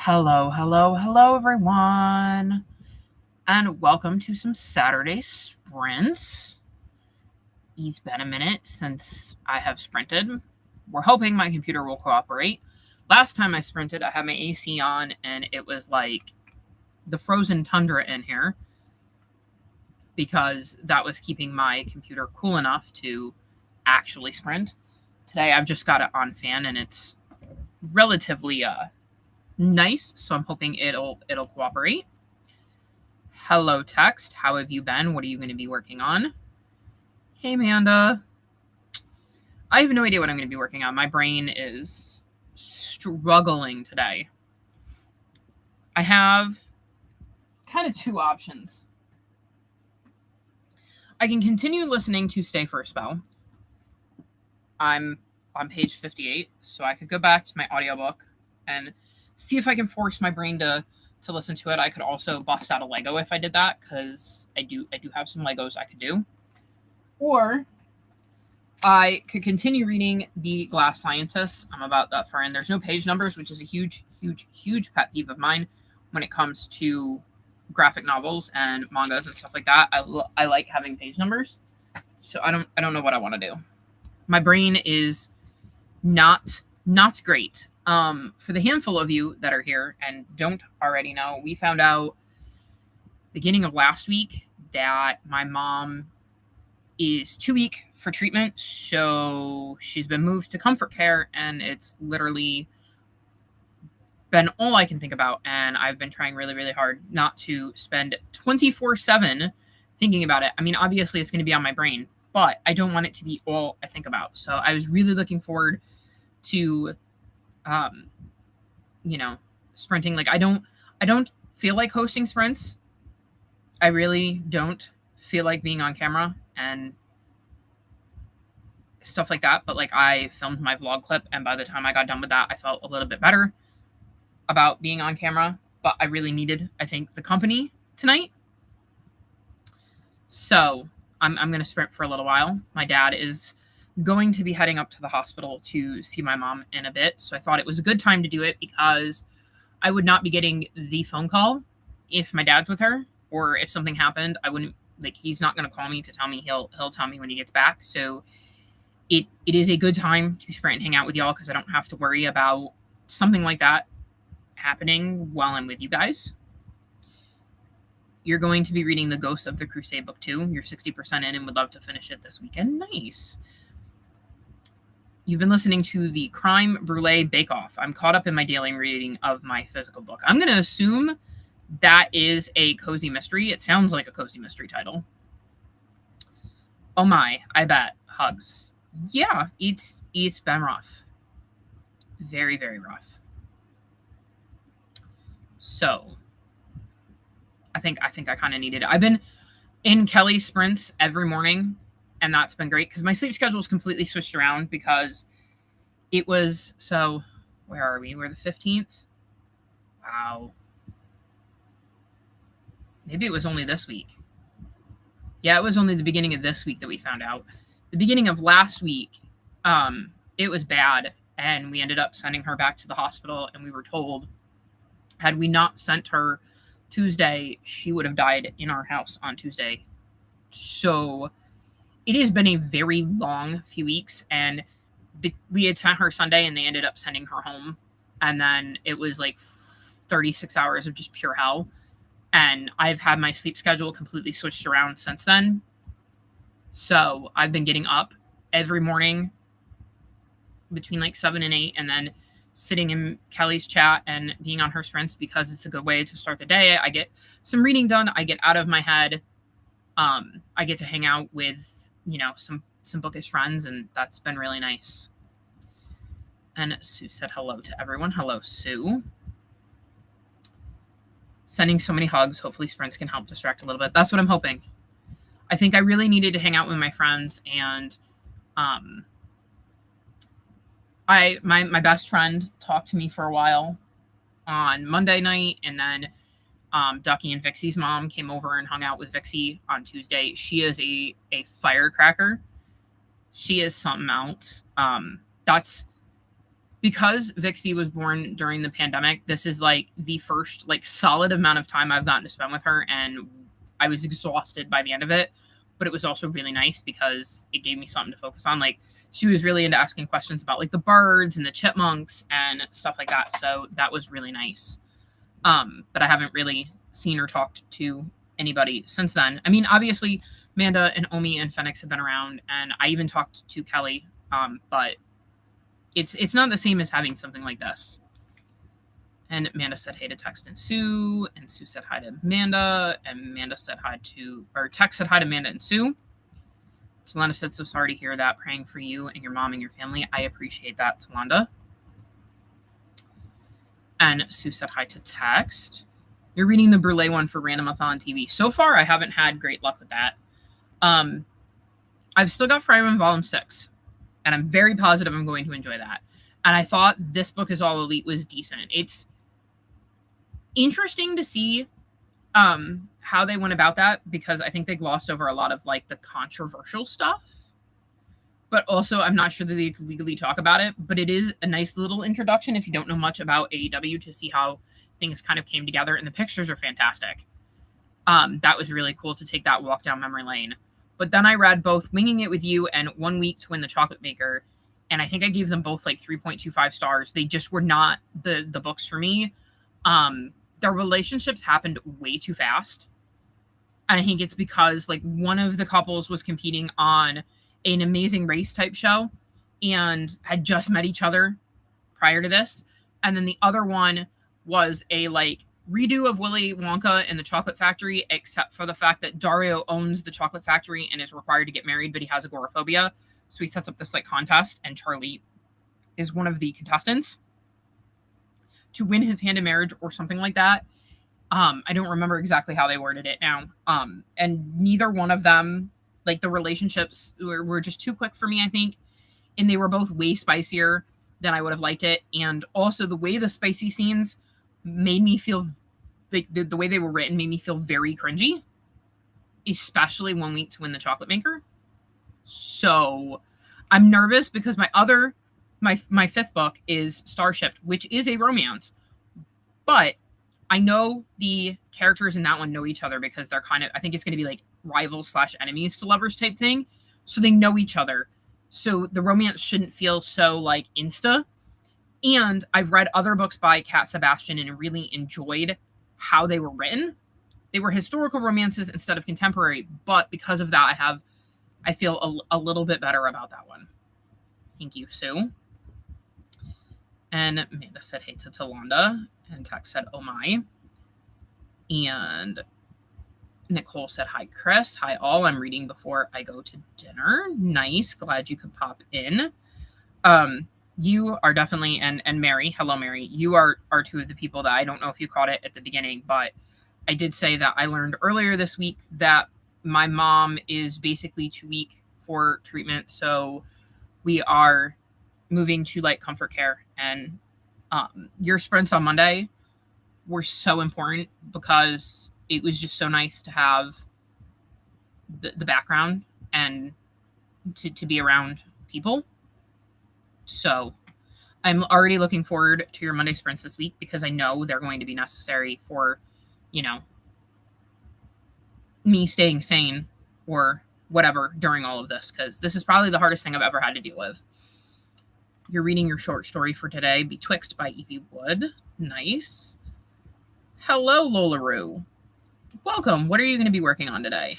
Hello, everyone, and welcome to some Saturday sprints. It's been a minute since I have sprinted. We're hoping my computer will cooperate. Last time I sprinted, I had my AC on, and it was like the frozen tundra in here because that was keeping my computer cool enough to actually sprint. Today, I've just got it on fan, and it's relatively nice, so I'm hoping it'll cooperate. Hello, text. How have you been? What are you going to be working on? Hey, Amanda. I have no idea what I'm going to be working on. My brain is struggling today. I have kind of two options. I can continue listening to Stay for a Spell. I'm on page 58, so I could go back to my audiobook and see if I can force my brain to listen to it. I could also bust out a Lego if I did that, because I do have some Legos I could do. Or I could continue reading The Glass Scientist. I'm about that far in. There's no page numbers, which is a huge pet peeve of mine when it comes to graphic novels and mangas and stuff like that. I like having page numbers, so I don't know what I want to do. My brain is not great. For the handful of you that are here and don't already know, we found out beginning of last week that my mom is too weak for treatment, so she's been moved to comfort care, and it's literally been all I can think about, and I've been trying really hard not to spend 24/7 thinking about it. I mean, obviously it's going to be on my brain, but I don't want it to be all I think about. So I was really looking forward to sprinting. Like I don't feel like hosting sprints. I really don't feel like being on camera and stuff like that. But like I filmed my vlog clip, and by the time I got done with that, I felt a little bit better about being on camera. But I really needed, I think, the company tonight. So I'm going to sprint for a little while. My dad is going to be heading up to the hospital to see my mom in a bit. So I thought it was a good time to do it because I would not be getting the phone call if my dad's with her, or if something happened, I wouldn't, like, he's not going to call me to tell me. He'll tell me when he gets back. So it is a good time to sprint and hang out with y'all, because I don't have to worry about something like that happening while I'm with you guys. You're going to be reading The Ghosts of the Crusade book 2. You're 60% in and would love to finish it this weekend. Nice. You've been listening to the Crime Brulee Bake Off. I'm caught up in my daily reading of my physical book. I'm going to assume that is a cozy mystery. It sounds like a cozy mystery title. Oh my, I bet. Hugs. Yeah, it's been rough. Very rough. So I think I kind of needed it. I've been in Kelly's sprints every morning, and that's been great because my sleep schedule is completely switched around, because it was, so where are we? We're the 15th. Wow. Maybe it was only this week. Yeah, it was only the beginning of this week that we found out. The beginning of last week, it was bad, and we ended up sending her back to the hospital, and we were told, had we not sent her Tuesday, she would have died in our house on Tuesday. So it has been a very long few weeks, and we had sent her Sunday, and they ended up sending her home, and then it was like 36 hours of just pure hell. And I've had my sleep schedule completely switched around since then. So I've been getting up every morning between like 7 and 8, and then sitting in Kelly's chat and being on her sprints, because it's a good way to start the day. I get some reading done. I get out of my head. I get to hang out with, some bookish friends, and that's been really nice. And Sue said hello to everyone. Hello, Sue. Sending so many hugs. Hopefully sprints can help distract a little bit. That's what I'm hoping. I think I really needed to hang out with my friends, and my best friend talked to me for a while on Monday night, and then Ducky and Vixie's mom came over and hung out with Vixie on Tuesday. She is a firecracker. She is something else. That's because Vixie was born during the pandemic, this is like the first like solid amount of time I've gotten to spend with her, and I was exhausted by the end of it. But it was also really nice because it gave me something to focus on. Like, she was really into asking questions about like the birds and the chipmunks and stuff like that. So that was really nice. But I haven't really seen or talked to anybody since then. I mean, obviously, Manda and Omi and Phoenix have been around, and I even talked to Kelly. But it's not the same as having something like this. And Amanda said hey to Tex and Sue said hi to Amanda, and Amanda said hi to, or Tex said hi to Amanda and Sue. Talanda said, so sorry to hear that, praying for you and your mom and your family. I appreciate that, Talanda. And Sue said hi to Tex. You're reading the Brule one for Randomathon TV. So far, I haven't had great luck with that. I've still got Fire Emblem Volume 6, and I'm very positive I'm going to enjoy that. And I thought This Book Is All Elite was decent. It's interesting to see how they went about that, because I think they glossed over a lot of like the controversial stuff. But also, I'm not sure that they could legally talk about it, but it is a nice little introduction if you don't know much about AEW to see how things kind of came together, and the pictures are fantastic. That was really cool to take that walk down memory lane. But then I read both Winging It With You and 1 Week to Win the Chocolate Maker, and I think I gave them both like 3.25 stars. They just were not the books for me. Their relationships happened way too fast. And I think it's because like one of the couples was competing on an Amazing Race type show and had just met each other prior to this. And then the other one was a like redo of Willy Wonka and the Chocolate Factory, except for the fact that Dario owns the Chocolate Factory and is required to get married, but he has agoraphobia. So he sets up this like contest, and Charlie is one of the contestants to win his hand in marriage or something like that. I don't remember exactly how they worded it now. And neither one of them, like the relationships were just too quick for me, I think. And they were both way spicier than I would have liked it. And also the way the spicy scenes made me feel, like the way they were written made me feel very cringy, especially 1 Week to Win the Chocolate Maker. So I'm nervous because my fifth book is Starship, which is a romance, but I know the characters in that one know each other because they're kind of, I think it's going to be like rivals / enemies to lovers type thing. So they know each other. So the romance shouldn't feel so like insta. And I've read other books by Cat Sebastian and really enjoyed how they were written. They were historical romances instead of contemporary, but because of that, I feel a little bit better about that one. Thank you, Sue. And Amanda said hey to Talanda, and Tex said oh my. And Nicole said hi Chris, hi all, I'm reading before I go to dinner. Nice, glad you could pop in. You are definitely, and Mary, hello Mary, you are two of the people that I don't know if you caught it at the beginning, but I did say that I learned earlier this week that my mom is basically too weak for treatment, so we are moving to like comfort care. And your sprints on Monday were so important because it was just so nice to have the background and to be around people. So I'm already looking forward to your Monday sprints this week because I know they're going to be necessary for, you know, me staying sane or whatever during all of this, because this is probably the hardest thing I've ever had to deal with. You're reading your short story for today, Betwixt by Evie Wood. Nice. Hello, Lolaroo. Welcome. What are you going to be working on today?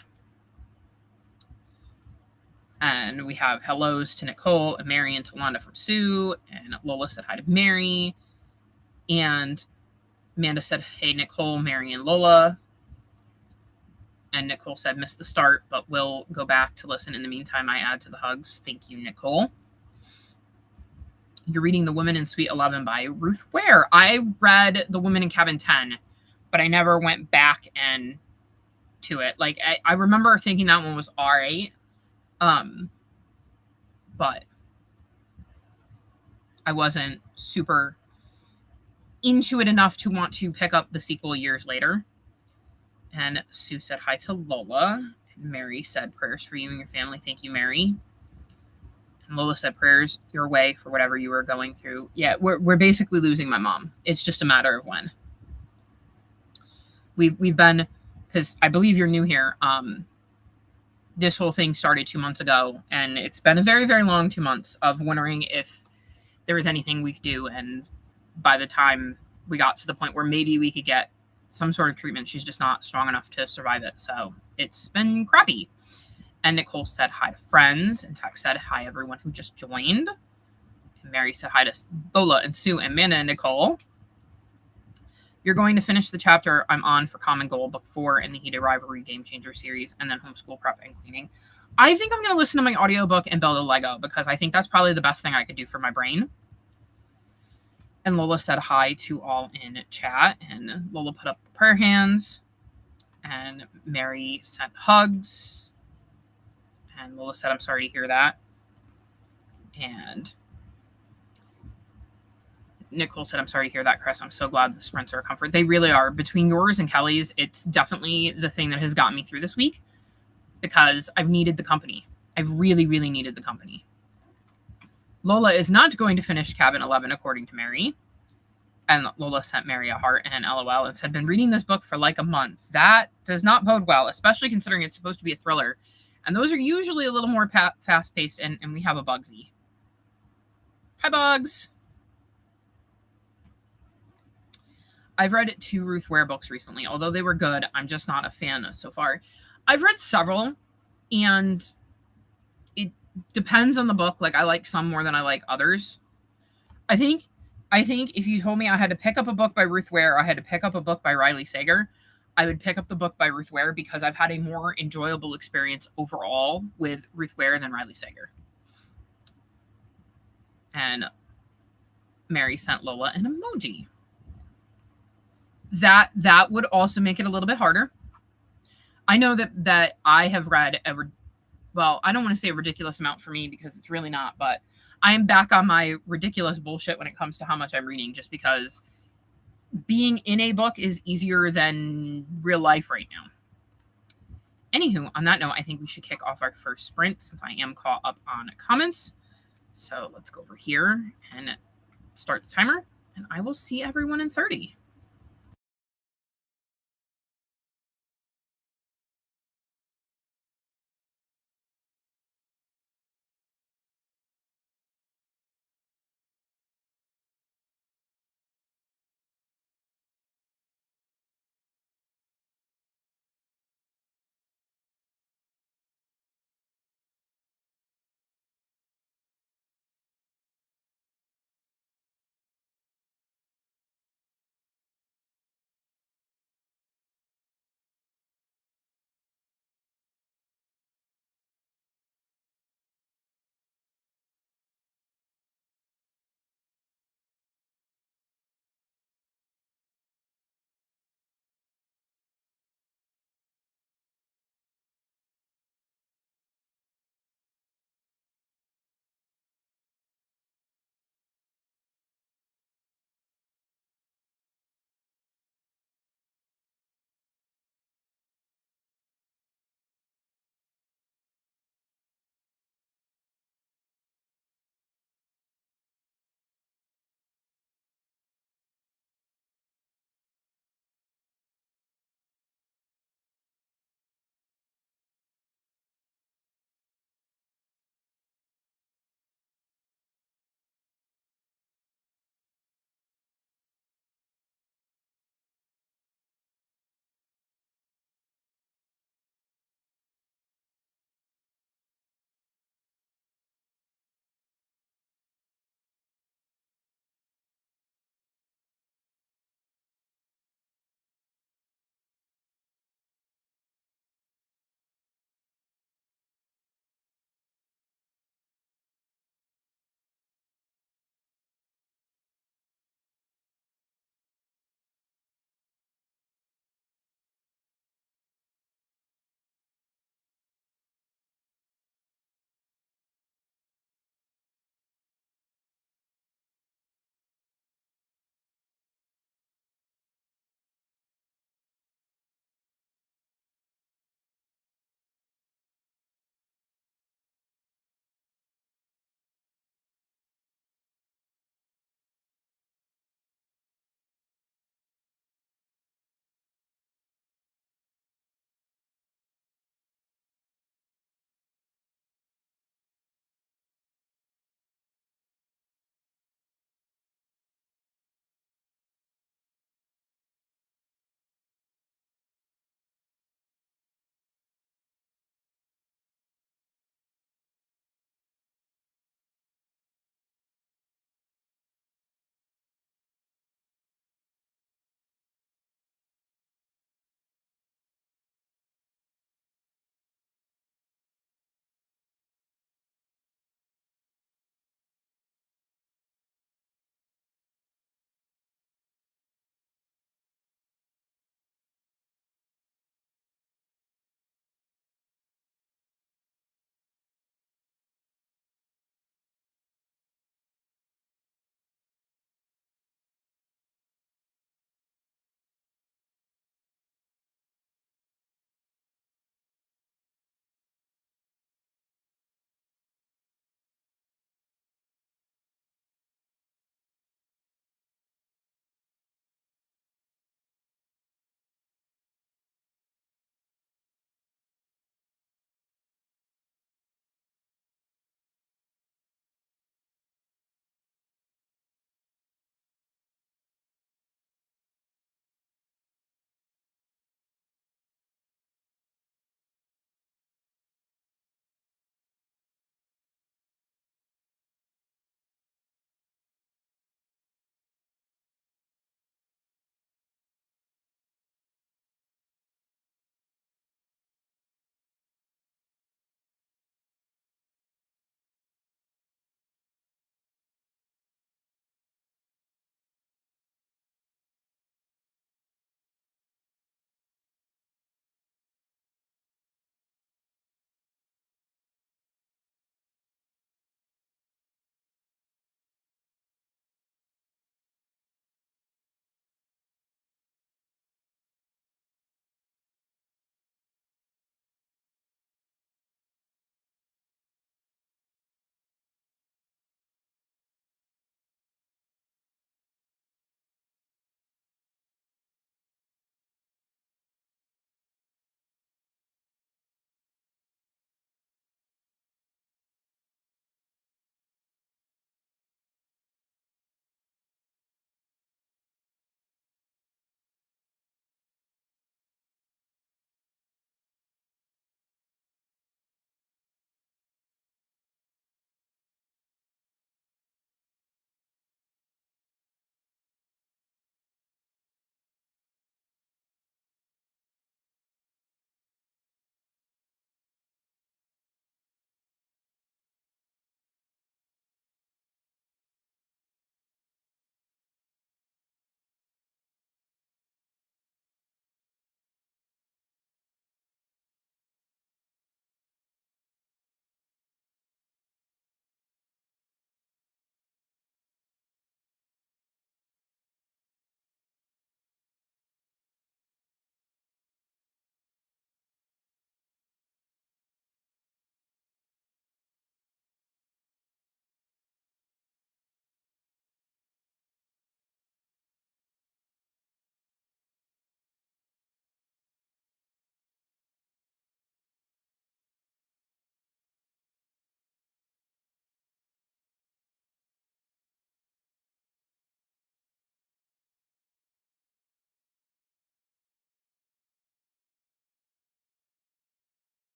And we have hellos to Nicole and Mary and Talanda from Sue. And Lola said hi to Mary. And Amanda said, hey, Nicole, Mary, and Lola. And Nicole said, missed the start, but will go back to listen. In the meantime, I add to the hugs. Thank you, Nicole. You're reading The Woman in Suite 11 by Ruth Ware. I read The Woman in Cabin 10, but I never went back and to it. Like, I remember thinking that one was R8. But I wasn't super into it enough to want to pick up the sequel years later. And Sue said hi to Lola. And Mary said prayers for you and your family. Thank you, Mary. And Lola said, prayers your way for whatever you were going through. Yeah, we're basically losing my mom. It's just a matter of when. We've been, because I believe you're new here. This whole thing started 2 months ago, and it's been a very, very long 2 months of wondering if there was anything we could do. And by the time we got to the point where maybe we could get some sort of treatment, she's just not strong enough to survive it. So it's been crappy. And Nicole said hi to friends, and Tex said hi everyone who just joined. And Mary said hi to Lola and Sue and Amanda and Nicole. You're going to finish the chapter I'm on for Common Goal, Book 4 in the Heated Rivalry Game Changer series, and then homeschool prep and cleaning. I think I'm going to listen to my audiobook and build a Lego, because I think that's probably the best thing I could do for my brain. And Lola said hi to all in chat, and Lola put up the prayer hands, and Mary sent hugs, and Lola said, I'm sorry to hear that. And Nicole said, I'm sorry to hear that, Chris. I'm so glad the sprints are a comfort. They really are. Between yours and Kelly's, it's definitely the thing that has gotten me through this week, because I've needed the company. I've really, really needed the company. Lola is not going to finish Cabin 11, according to Mary. And Lola sent Mary a heart and an LOL and said, been reading this book for like a month. That does not bode well, especially considering it's supposed to be a thriller. And those are usually a little more fast-paced, and we have a Bugsy. Hi, Bugs. I've read 2 Ruth Ware books recently. Although they were good, I'm just not a fan so far. I've read several, and it depends on the book. Like, I like some more than I like others. I think if you told me I had to pick up a book by Ruth Ware or I had to pick up a book by Riley Sager, I would pick up the book by Ruth Ware, because I've had a more enjoyable experience overall with Ruth Ware than Riley Sager. And Mary sent Lola an emoji. That would also make it a little bit harder. I know that I have read I don't want to say a ridiculous amount for me, because it's really not, but I am back on my ridiculous bullshit when it comes to how much I'm reading, just because being in a book is easier than real life right now. Anywho, on that note, I think we should kick off our first sprint, since I am caught up on comments. So let's go over here and start the timer, and I will see everyone in 30.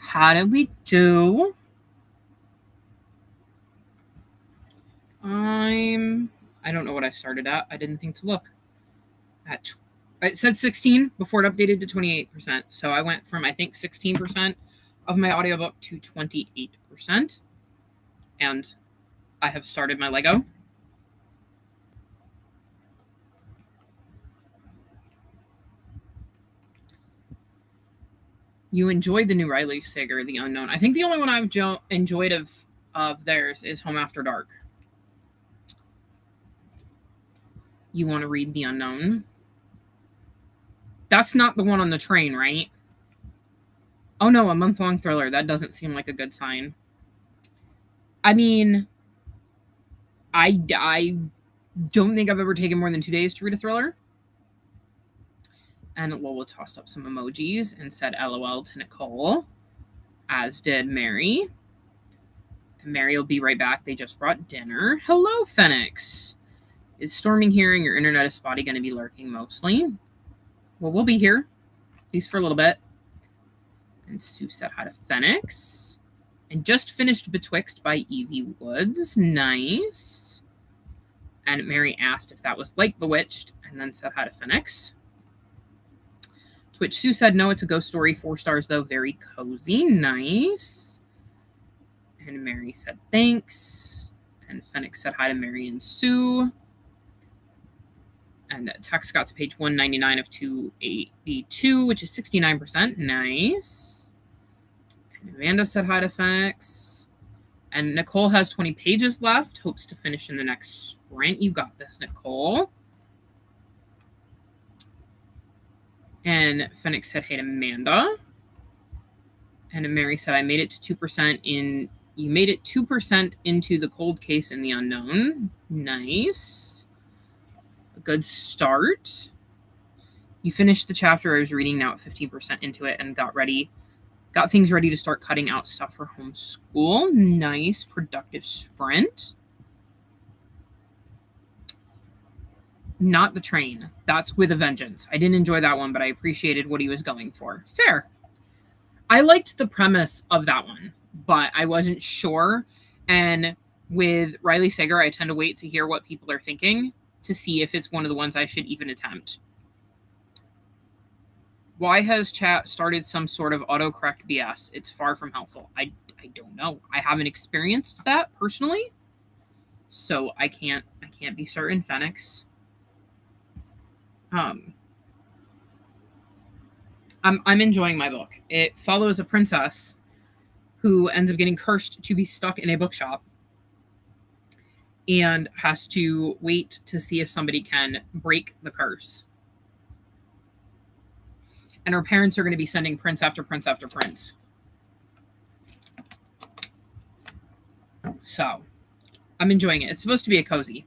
How did we do? I don't know what I started at. I didn't think to look. It said 16 before it updated to 28%. So I went from, I think, 16% of my audiobook to 28%. And I have started my Lego. You enjoyed the new Riley Sager, The Unknown. I think the only one I've enjoyed of theirs is Home After Dark. You want to read The Unknown? That's not the one on the train, right? Oh no, a month-long thriller. That doesn't seem like a good sign. I mean, I don't think I've ever taken more than 2 days to read a thriller. And Lola tossed up some emojis and said LOL to Nicole, as did Mary. And Mary will be right back. They just brought dinner. Hello, Phoenix. Is storming here and your internet is spotty going to be lurking mostly? Well, we'll be here, at least for a little bit. And Sue said hi to Phoenix. And just finished Betwixt by Evie Woods. Nice. And Mary asked if that was like Bewitched, and then said hi to Phoenix. To which Sue said, no, it's a ghost story. 4 stars, though. Very cozy. Nice. And Mary said, thanks. And Phoenix said hi to Mary and Sue. And text got to page 199 of 282, which is 69%. Nice. And Amanda said hi to Phoenix. And Nicole has 20 pages left. Hopes to finish in the next sprint. You got this, Nicole. And Phoenix said hey to Amanda. And Mary said, I made it to 2% in... You made it 2% into the cold case in The Unknown. Nice. A good start. You finished the chapter I was reading, now at 15% into it, and got things ready to start cutting out stuff for homeschool. Nice, productive sprint. Not the train. That's With a Vengeance. I didn't enjoy that one, but I appreciated what he was going for. Fair. I liked the premise of that one, but I wasn't sure. And with Riley Sager, I tend to wait to hear what people are thinking to see if it's one of the ones I should even attempt. Why has chat started some sort of autocorrect BS? It's far from helpful. I don't know. I haven't experienced that personally, so I can't be certain, Phoenix. I'm enjoying my book. It follows a princess who ends up getting cursed to be stuck in a bookshop and has to wait to see if somebody can break the curse. And her parents are going to be sending prince after prince after prince. So, I'm enjoying it. It's supposed to be a cozy.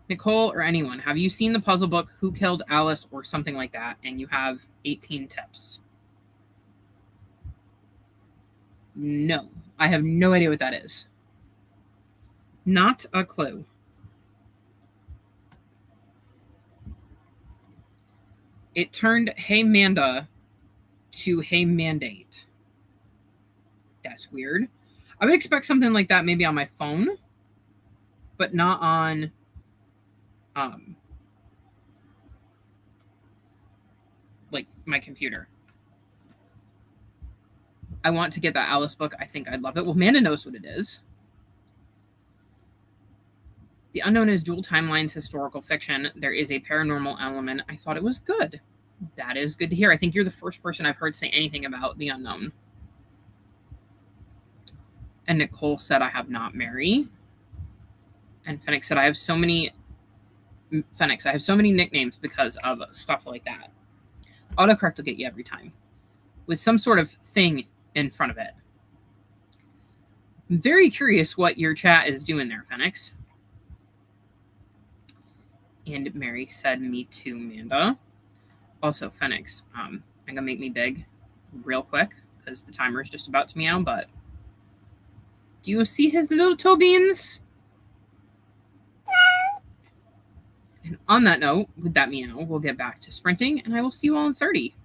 Nicole or anyone, have you seen the puzzle book Who Killed Alice or something like that? And you have 18 tips. No, I have no idea what that is. Not a clue. It turned Hey Manda to Hey Mandate. That's weird. I would expect something like that maybe on my phone, but not on like my computer. I want to get that Alice book. I think I'd love it. Well, Amanda knows what it is. The Unknown is dual timelines historical fiction. There is a paranormal element. I thought it was good. That is good to hear. I think you're the first person I've heard say anything about The Unknown. And Nicole said, I have not Mary. And Phoenix said, I have so many nicknames because of stuff like that. Autocorrect will get you every time with some sort of thing in front of it. I'm very curious what your chat is doing there, Phoenix. And Mary said, me too, Amanda. Also, Phoenix, I'm going to make me big real quick because the timer is just about to meow, but do you see his little toe beans? And on that note, with that meow, we'll get back to sprinting, and I will see you all in 30.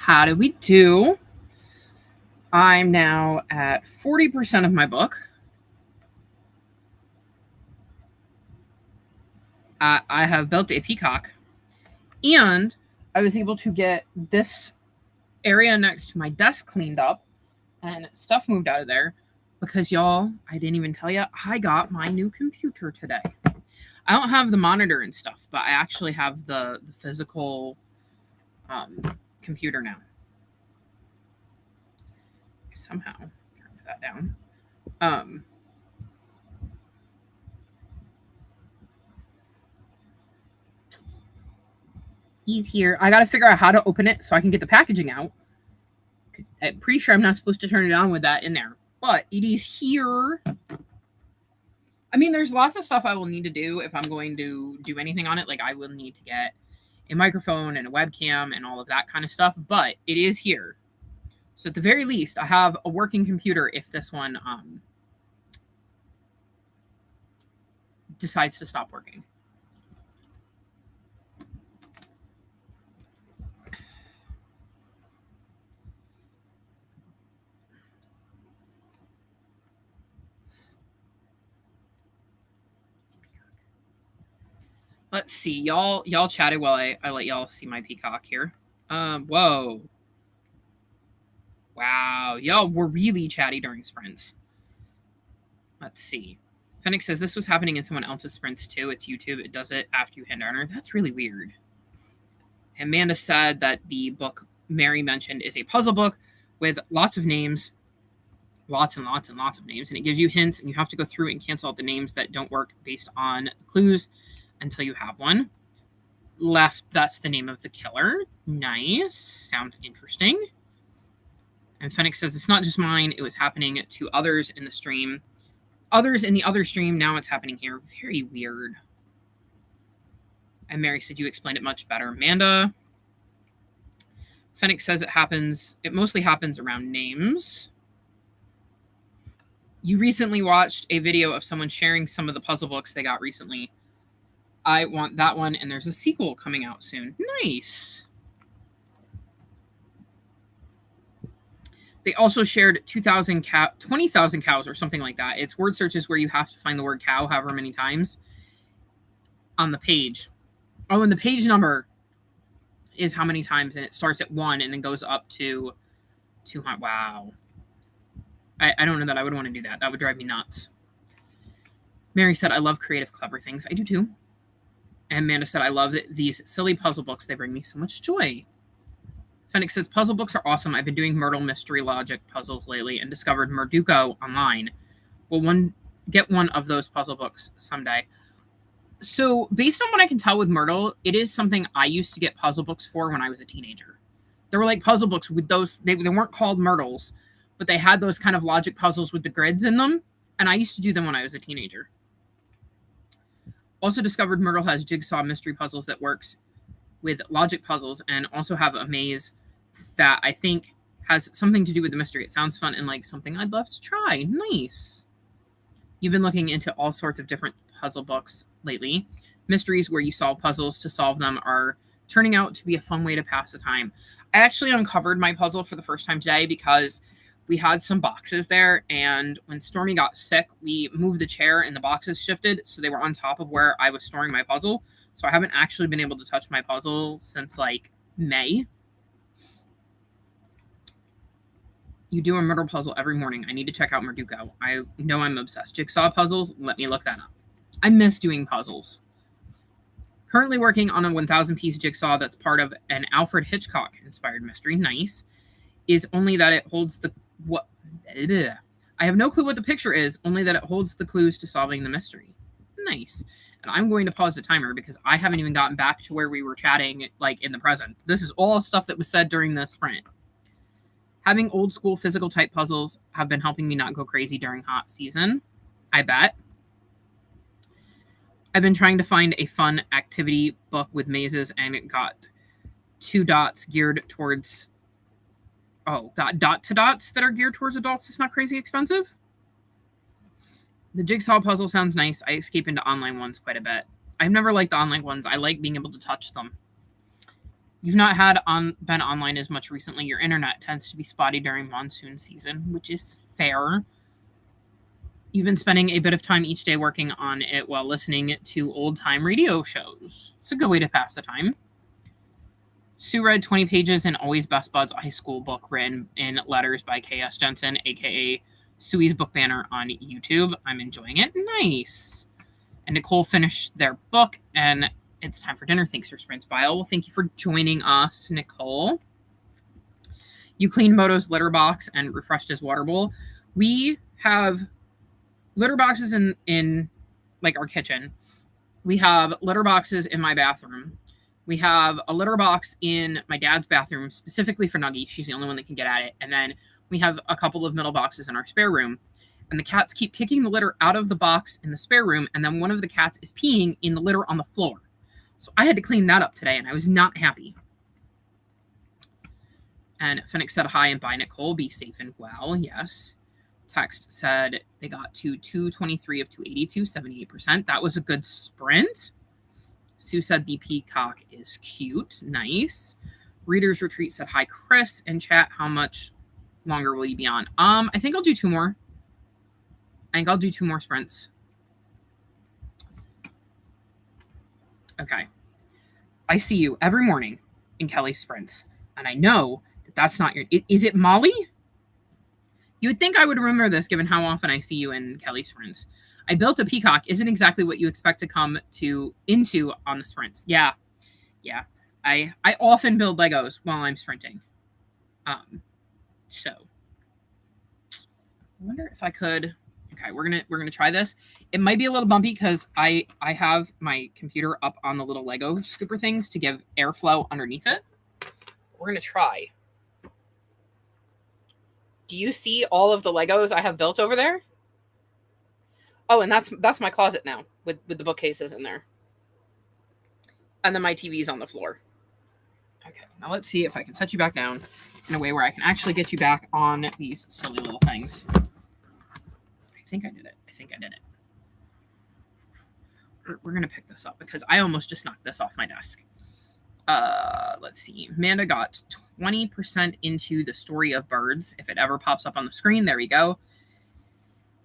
How did we do? I'm now at 40% of my book. I have built a peacock, and I was able to get this area next to my desk cleaned up and stuff moved out of there because, y'all, I didn't even tell you, I got my new computer today. I don't have the monitor and stuff, but I actually have the physical computer now. Somehow turn that down. He's here. I gotta figure out how to open it so I can get the packaging out. Because I'm pretty sure I'm not supposed to turn it on with that in there. But it is here. I mean, there's lots of stuff I will need to do if I'm going to do anything on it. Like, I will need to get a microphone and a webcam and all of that kind of stuff. But it is here. So at the very least, I have a working computer if this one decides to stop working. Let's see. Y'all chatted while I let y'all see my peacock here. Whoa. Wow. Y'all were really chatty during sprints. Let's see. Fennec says this was happening in someone else's sprints too. It's YouTube. It does it after you hit enter. That's really weird. Amanda said that the book Mary mentioned is a puzzle book with lots of names. Lots and lots and lots of names. And it gives you hints, and you have to go through and cancel out the names that don't work based on clues until you have one. Left, that's the name of the killer. Nice. Sounds interesting. And Fennec says, it's not just mine. It was happening to others in the stream. Others in the other stream. Now it's happening here. Very weird. And Mary said, you explained it much better. Amanda. Fennec says it mostly happens around names. You recently watched a video of someone sharing some of the puzzle books they got recently. I want that one, and there's a sequel coming out soon. Nice. They also shared 20,000 cows or something like that. It's word searches where you have to find the word cow however many times on the page. Oh, and the page number is how many times, and it starts at 1 and then goes up to 200. Wow. I don't know that I would want to do that. That would drive me nuts. Mary said, I love creative, clever things. I do too. And Amanda said, I love these silly puzzle books. They bring me so much joy. Fennec says, puzzle books are awesome. I've been doing Myrtle mystery logic puzzles lately and discovered Merduko online. Will get one of those puzzle books someday. So based on what I can tell with Myrtle, it is something I used to get puzzle books for when I was a teenager. There were like puzzle books with those, they weren't called Myrtles, but they had those kind of logic puzzles with the grids in them. And I used to do them when I was a teenager. Also discovered Myrtle has jigsaw mystery puzzles that works with logic puzzles and also have a maze that I think has something to do with the mystery. It sounds fun and like something I'd love to try. Nice. You've been looking into all sorts of different puzzle books lately. Mysteries where you solve puzzles to solve them are turning out to be a fun way to pass the time. I actually uncovered my puzzle for the first time today because we had some boxes there, and when Stormy got sick, we moved the chair and the boxes shifted, so they were on top of where I was storing my puzzle. So I haven't actually been able to touch my puzzle since like May. You do a Myrtle puzzle every morning. I need to check out Merduko. I know I'm obsessed. Jigsaw puzzles, let me look that up. I miss doing puzzles. Currently working on a 1,000-piece jigsaw that's part of an Alfred Hitchcock-inspired mystery. Nice. Is only that it holds the... what? I have no clue what the picture is, only that it holds the clues to solving the mystery. Nice. And I'm going to pause the timer because I haven't even gotten back to where we were chatting like in the present. This is all stuff that was said during the sprint. Having old school physical type puzzles have been helping me not go crazy during hot season. I bet. I've been trying to find a fun activity book with mazes, and it got 2 dots geared towards... Oh, got dot-to-dots that are geared towards adults. It's not crazy expensive. The jigsaw puzzle sounds nice. I escape into online ones quite a bit. I've never liked the online ones. I like being able to touch them. You've not been online as much recently. Your internet tends to be spotty during monsoon season, which is fair. You've been spending a bit of time each day working on it while listening to old-time radio shows. It's a good way to pass the time. Sue read 20 pages in Always Best Buds, a high school book written in letters by K.S. Jensen, a.k.a. Suey's Book Banner on YouTube. I'm enjoying it. Nice. And Nicole finished their book, and it's time for dinner. Thanks for Sprint's Bio. Well, thank you for joining us, Nicole. You cleaned Moto's litter box and refreshed his water bowl. We have litter boxes in like our kitchen. We have litter boxes in my bathroom. We have a litter box in my dad's bathroom specifically for Nuggie. She's the only one that can get at it. And then we have a couple of middle boxes in our spare room. And the cats keep kicking the litter out of the box in the spare room. And then one of the cats is peeing in the litter on the floor. So I had to clean that up today, and I was not happy. And Phoenix said hi and bye, Nicole. Be safe and well. Yes. Text said they got to 223 of 282, 78%. That was a good sprint. Sue said the peacock is cute. Nice. Reader's Retreat said hi, Chris. In chat, how much longer will you be on? I think I'll do 2 more. I think I'll do 2 more sprints. Okay. I see you every morning in Kelly's sprints, and I know that that's not your... Is it Molly? You would think I would remember this given how often I see you in Kelly's sprints. I built a peacock isn't exactly what you expect to come into on the sprints. Yeah. I often build Legos while I'm sprinting. So I wonder if I could... Okay, we're gonna try this. It might be a little bumpy because I have my computer up on the little Lego scooper things to give airflow underneath it. We're gonna try. Do you see all of the Legos I have built over there? Oh, and that's my closet now with the bookcases in there. And then my TV's on the floor. Okay, now let's see if I can set you back down in a way where I can actually get you back on these silly little things. I think I did it. We're going to pick this up because I almost just knocked this off my desk. Let's see. Amanda got 20% into The Story of Birds. If it ever pops up on the screen, there we go.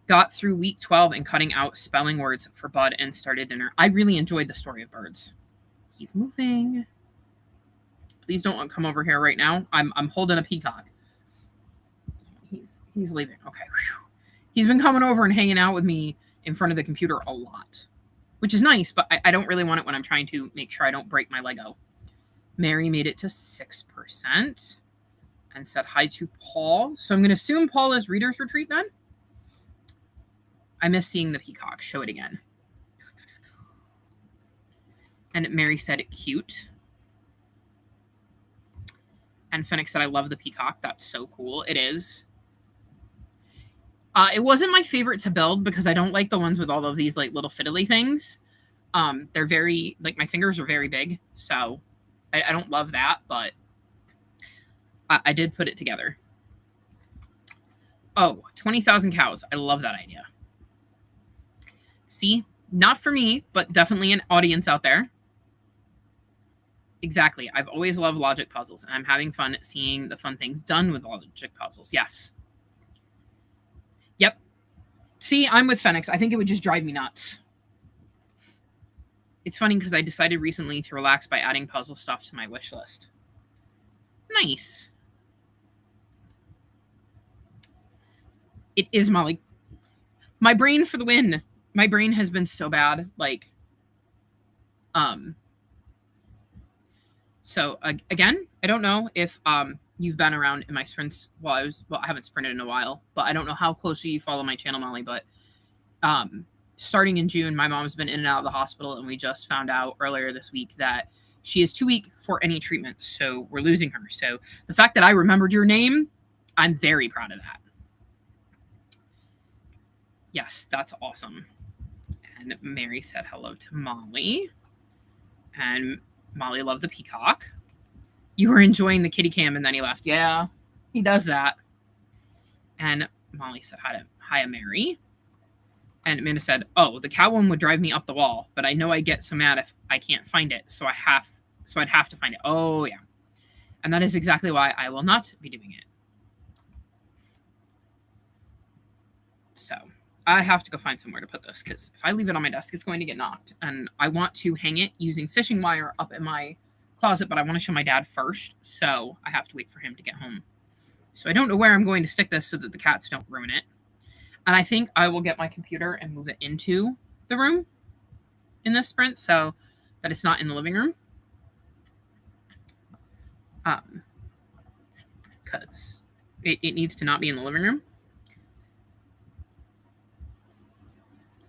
Got through week 12 and cutting out spelling words for Bud and started dinner. I really enjoyed The Story of Birds. He's moving. Please don't come over here right now. I'm holding a peacock. He's leaving. Okay. Whew. He's been coming over and hanging out with me in front of the computer a lot, which is nice, but I don't really want it when I'm trying to make sure I don't break my Lego. Mary made it to 6% and said hi to Paul. So I'm going to assume Paul is Reader's Retreat then. I miss seeing the peacock. Show it again. And Mary said cute. And Phoenix said, I love the peacock. That's so cool. It is. It wasn't my favorite to build because I don't like the ones with all of these like little fiddly things. They're very, like my fingers are very big. So I don't love that, but I did put it together. Oh, 20,000 cows. I love that idea. See, not for me, but definitely an audience out there. Exactly. I've always loved logic puzzles, and I'm having fun seeing the fun things done with logic puzzles. Yes. Yep. See, I'm with Phoenix. I think it would just drive me nuts. It's funny because I decided recently to relax by adding puzzle stuff to my wish list. Nice. It is Molly. My brain for the win. My brain has been so bad. Like, so again, I don't know if you've been around in my sprints while I haven't sprinted in a while, but I don't know how closely you follow my channel, Molly, but starting in June, my mom's been in and out of the hospital, and we just found out earlier this week that she is too weak for any treatment, so we're losing her. So the fact that I remembered your name, I'm very proud of that. Yes, that's awesome. And Mary said hello to Molly. And Molly loved the peacock. You were enjoying the kitty cam and then he left. Yeah, he does that. And Molly said hi to Mary. And Amanda said, oh, the cow one would drive me up the wall, but I know I get so mad if I can't find it, so I'd have to find it. Oh, yeah. And that is exactly why I will not be doing it. So I have to go find somewhere to put this, because if I leave it on my desk, it's going to get knocked. And I want to hang it using fishing wire up in my closet, but I want to show my dad first, so I have to wait for him to get home. So I don't know where I'm going to stick this so that the cats don't ruin it. And I think I will get my computer and move it into the room in this sprint so that it's not in the living room. Because it needs to not be in the living room.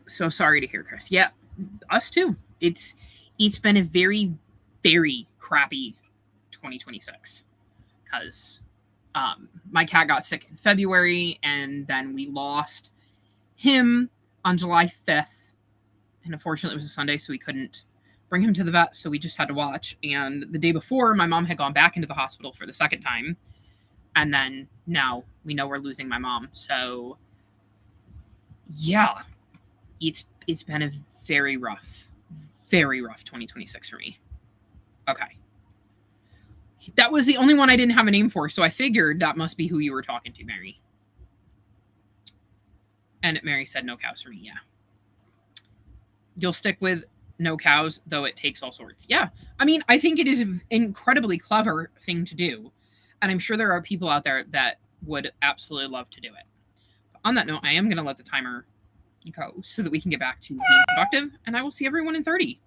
So sorry to hear, Chris. Yeah, us too. It's been a very, very crappy 2026 because my cat got sick in February, and then we lost him on July 5th. And unfortunately, it was a Sunday, so we couldn't bring him to the vet, so we just had to watch. And the day before, my mom had gone back into the hospital for the second time. And then now we know we're losing my mom. So yeah, it's been a very rough 2026 for me. Okay. That was the only one I didn't have a name for, so I figured that must be who you were talking to, Mary. And Mary said no cows for me, yeah. You'll stick with no cows, though it takes all sorts. Yeah. I mean, I think it is an incredibly clever thing to do. And I'm sure there are people out there that would absolutely love to do it. But on that note, I am going to let the timer go so that we can get back to being productive. And I will see everyone in 30.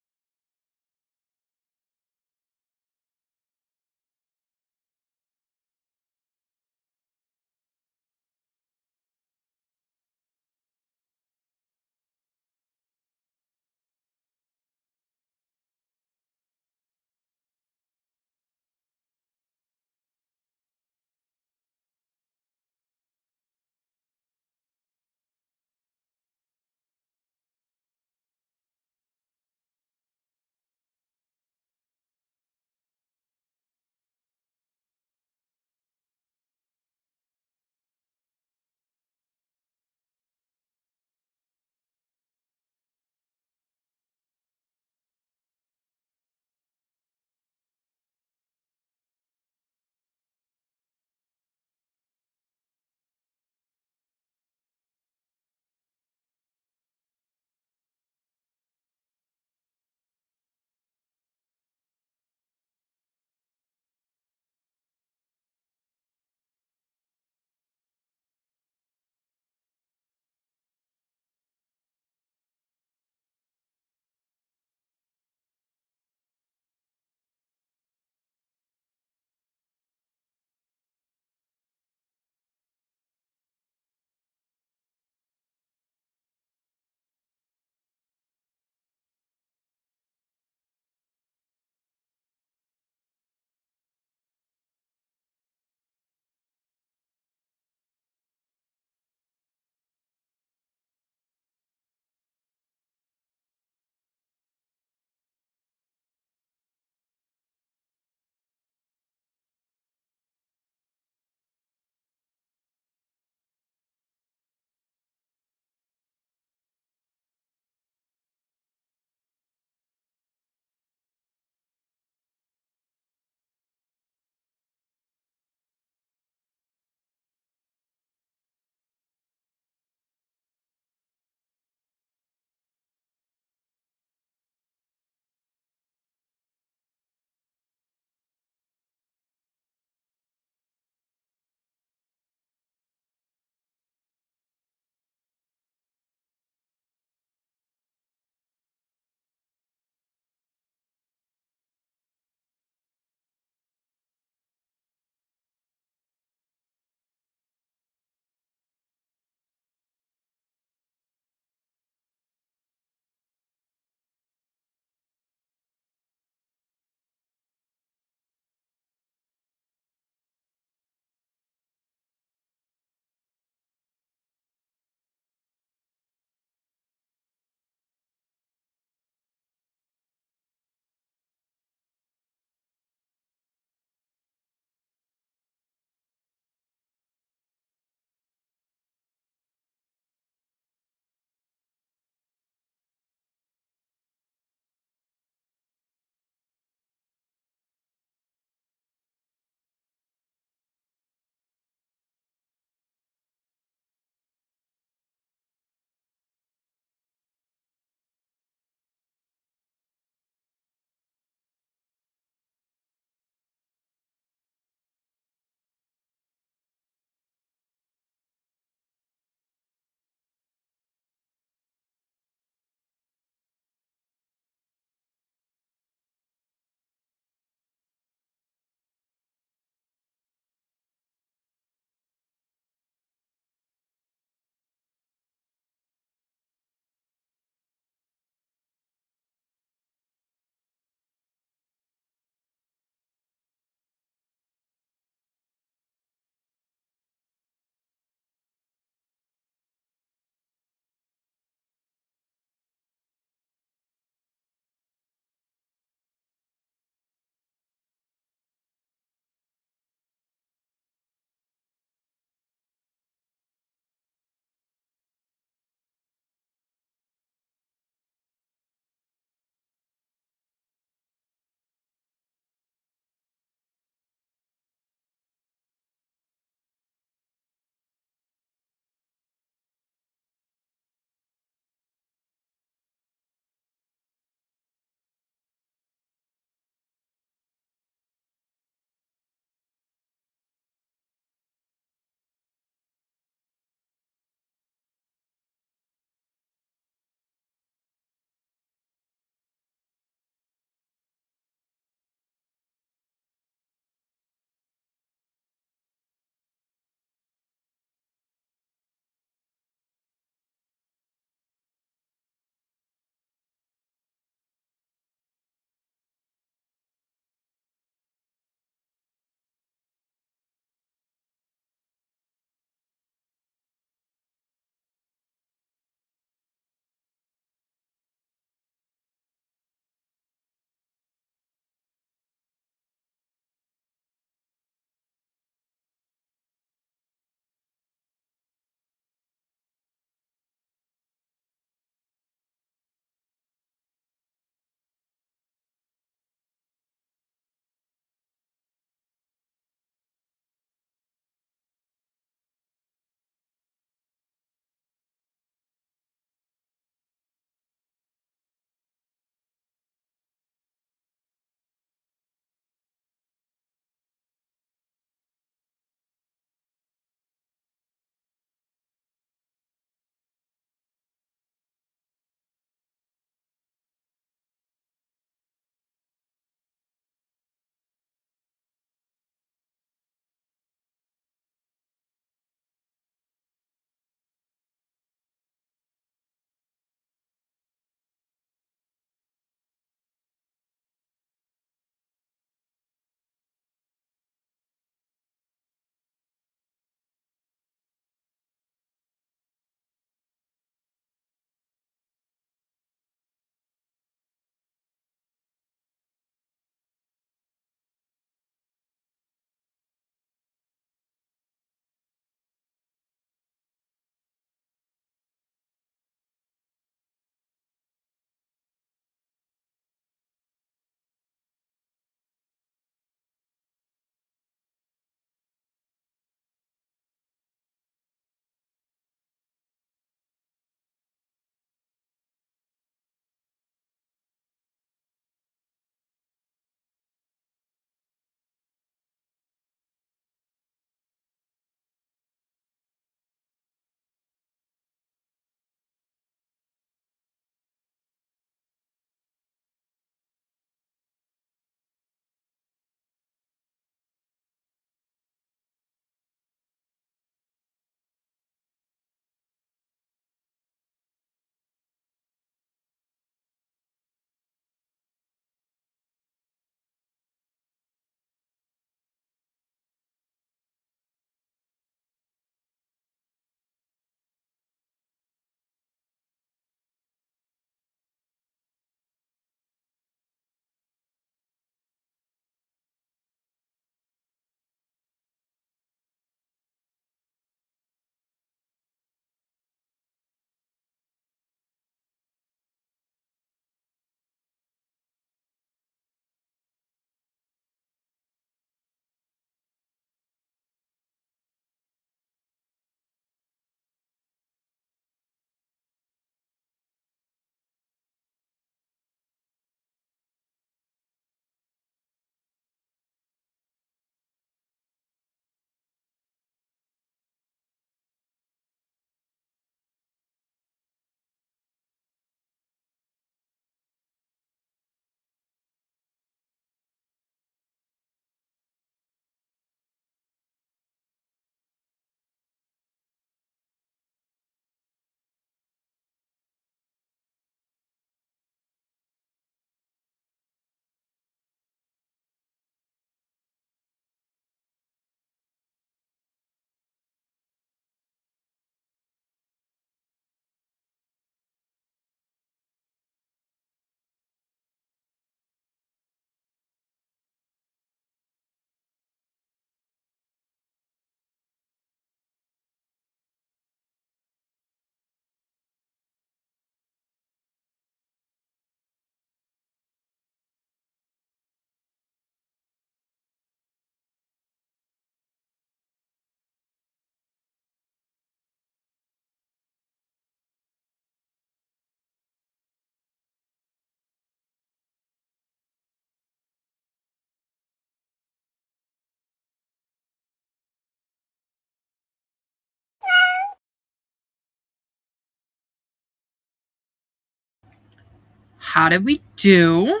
How did we do?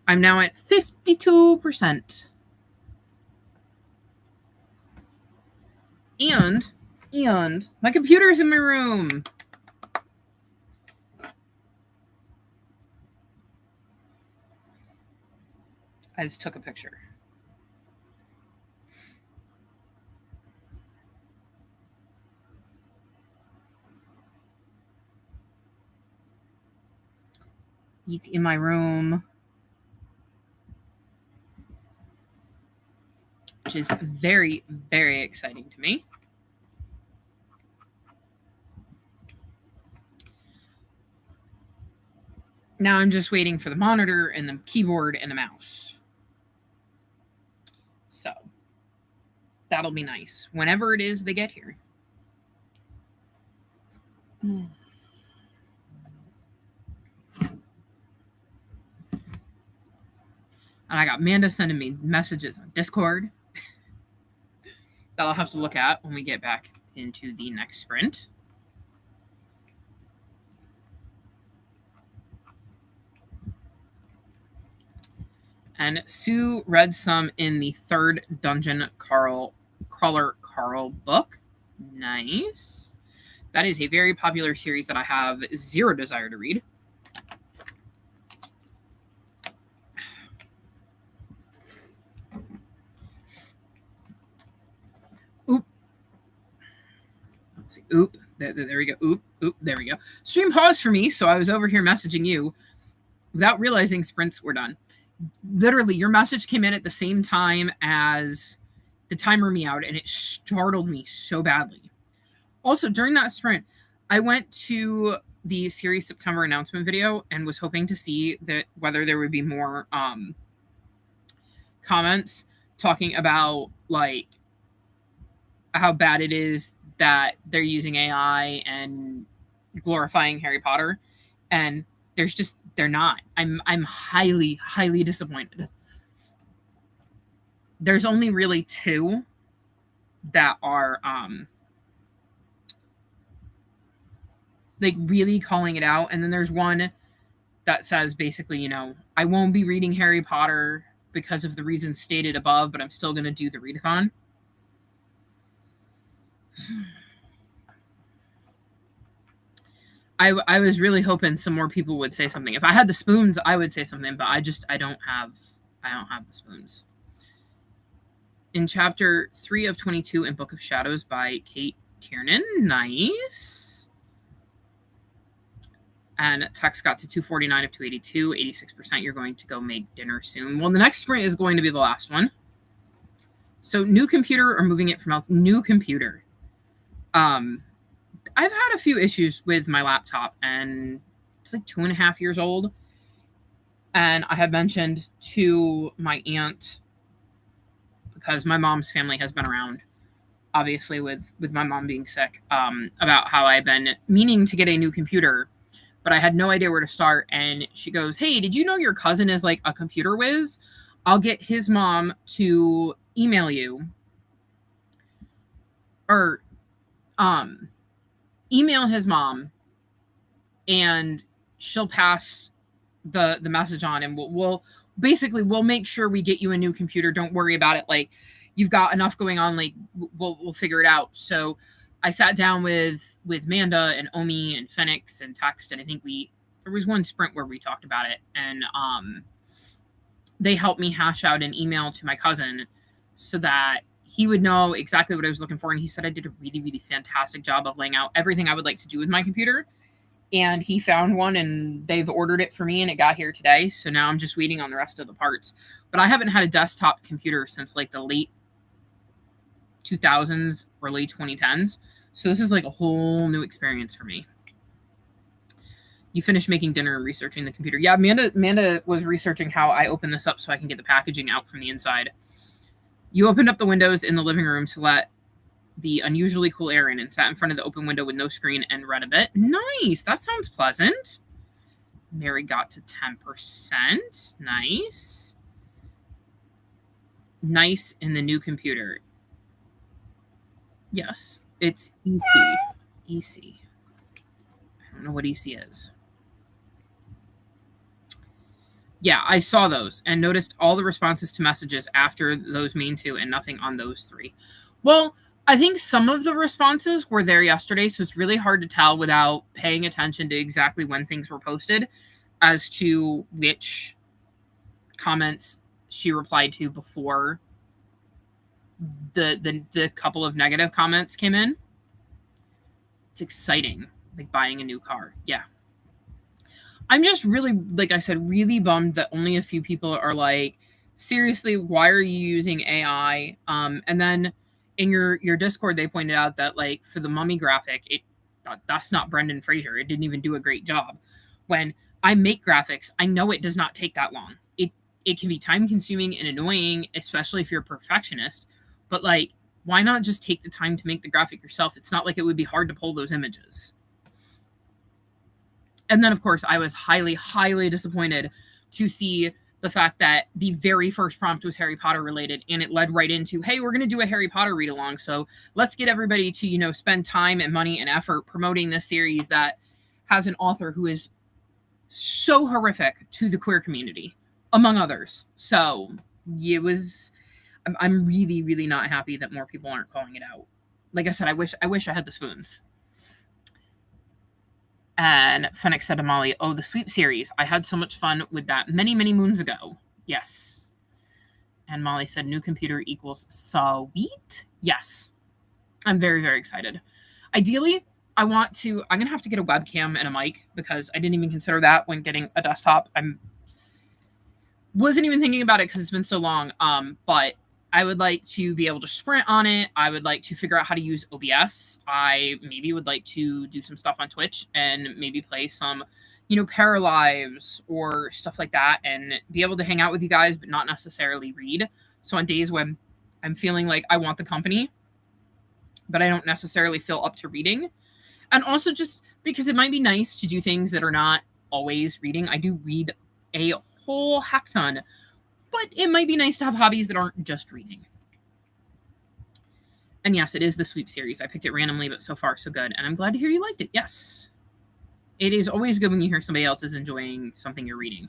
I'm now at 52%. And my computer's in my room. I just took a picture. He's in my room, which is very, very exciting to me. Now I'm just waiting for the monitor and the keyboard and the mouse. So that'll be nice whenever it is they get here. And I got Amanda sending me messages on Discord that I'll have to look at when we get back into the next sprint. And Sue read some in the third Dungeon Crawler Carl book. Nice. That is a very popular series that I have zero desire to read. Oop. Let's see. Oop. There we go. Oop. Oop. There we go. Stream paused for me, so I was over here messaging you without realizing sprints were done. Literally, your message came in at the same time as the timer meowed, and it startled me so badly. Also, during that sprint, I went to the series September announcement video and was hoping to see that whether there would be more comments talking about like how bad it is that they're using AI and glorifying Harry Potter, and they're not. I'm highly, highly disappointed. There's only really two that are like really calling it out, and then there's one that says basically, I won't be reading Harry Potter because of the reasons stated above, but I'm still going to do the readathon. I was really hoping some more people would say something. If I had the spoons, I would say something, but I don't have the spoons. In chapter 3 of 22 in Book of Shadows by Kate Tiernan. Nice. And text got to 249 of 282, 86%. You're going to go make dinner soon. Well, the next sprint is going to be the last one. So new computer or moving it from else? New computer. I've had a few issues with my laptop, and it's like 2.5 years old. And I had mentioned to my aunt, because my mom's family has been around, obviously with my mom being sick, about how I've been meaning to get a new computer, but I had no idea where to start. And she goes, hey, did you know your cousin is like a computer whiz? I'll get his mom to email you, or email his mom, and she'll pass the message on, and we'll make sure we get you a new computer. Don't worry about it. Like, you've got enough going on. Like, we'll figure it out. So I sat down with Manda and Omi and Phoenix and Text, and I think there was one sprint where we talked about it, and they helped me hash out an email to my cousin so that he would know exactly what I was looking for. And he said I did a really, really fantastic job of laying out everything I would like to do with my computer. And he found one, and they've ordered it for me, and it got here today. So now I'm just waiting on the rest of the parts. But I haven't had a desktop computer since like the late 2000s, early 2010s. So this is like a whole new experience for me. You finished making dinner and researching the computer. Yeah, Amanda was researching how I open this up so I can get the packaging out from the inside. You opened up the windows in the living room to let the unusually cool air in and sat in front of the open window with no screen and read a bit. Nice. That sounds pleasant. Mary got to 10%. Nice. Nice in the new computer. Yes, it's EC. EC. I don't know what EC is. Yeah, I saw those and noticed all the responses to messages after those main two and nothing on those three. Well, I think some of the responses were there yesterday, so it's really hard to tell without paying attention to exactly when things were posted as to which comments she replied to before the couple of negative comments came in. It's exciting, like buying a new car. Yeah. I'm just really, like I said, really bummed that only a few people are like, seriously, why are you using AI? And then in your Discord, they pointed out that like for the mummy graphic, that's not Brendan Fraser. It didn't even do a great job. When I make graphics, I know it does not take that long. It can be time consuming and annoying, especially if you're a perfectionist. But like, why not just take the time to make the graphic yourself? It's not like it would be hard to pull those images. And then, of course, I was highly, highly disappointed to see the fact that the very first prompt was Harry Potter related, and it led right into, hey, we're going to do a Harry Potter read along. So let's get everybody to, spend time and money and effort promoting this series that has an author who is so horrific to the queer community, among others. So I'm really, really not happy that more people aren't calling it out. Like I said, I wish I had the spoons. And Fennec said to Molly, oh, the Sweep series. I had so much fun with that many, many moons ago. Yes. And Molly said, new computer equals sweet. Yes. I'm very, very excited. Ideally, I'm going to have to get a webcam and a mic because I didn't even consider that when getting a desktop. Wasn't even thinking about it because it's been so long. But I would like to be able to sprint on it. I would like to figure out how to use OBS. I maybe would like to do some stuff on Twitch and maybe play some, Paralives or stuff like that and be able to hang out with you guys, but not necessarily read. So on days when I'm feeling like I want the company, but I don't necessarily feel up to reading. And also just because it might be nice to do things that are not always reading. I do read a whole heck ton. But it might be nice to have hobbies that aren't just reading. And yes, it is the Sweep series. I picked it randomly, but so far so good. And I'm glad to hear you liked it. Yes. It is always good when you hear somebody else is enjoying something you're reading.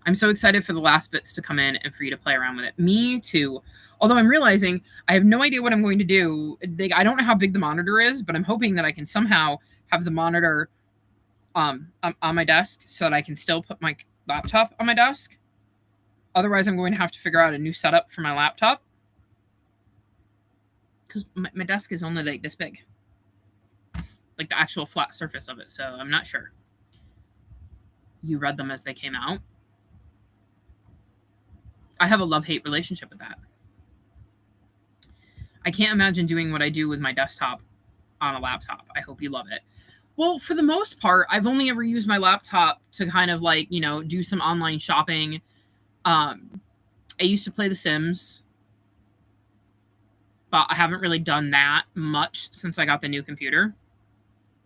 I'm so excited for the last bits to come in and for you to play around with it. Me too. Although I'm realizing I have no idea what I'm going to do. I don't know how big the monitor is, but I'm hoping that I can somehow have the monitor on my desk so that I can still put my laptop on my desk. Otherwise, I'm going to have to figure out a new setup for my laptop because my desk is only like this big, like the actual flat surface of it. So I'm not sure. You read them as they came out. I have a love-hate relationship with that. I can't imagine doing what I do with my desktop on a laptop. I hope you love it. Well, for the most part, I've only ever used my laptop to kind of like, do some online shopping. I used to play The Sims, but I haven't really done that much since I got the new computer.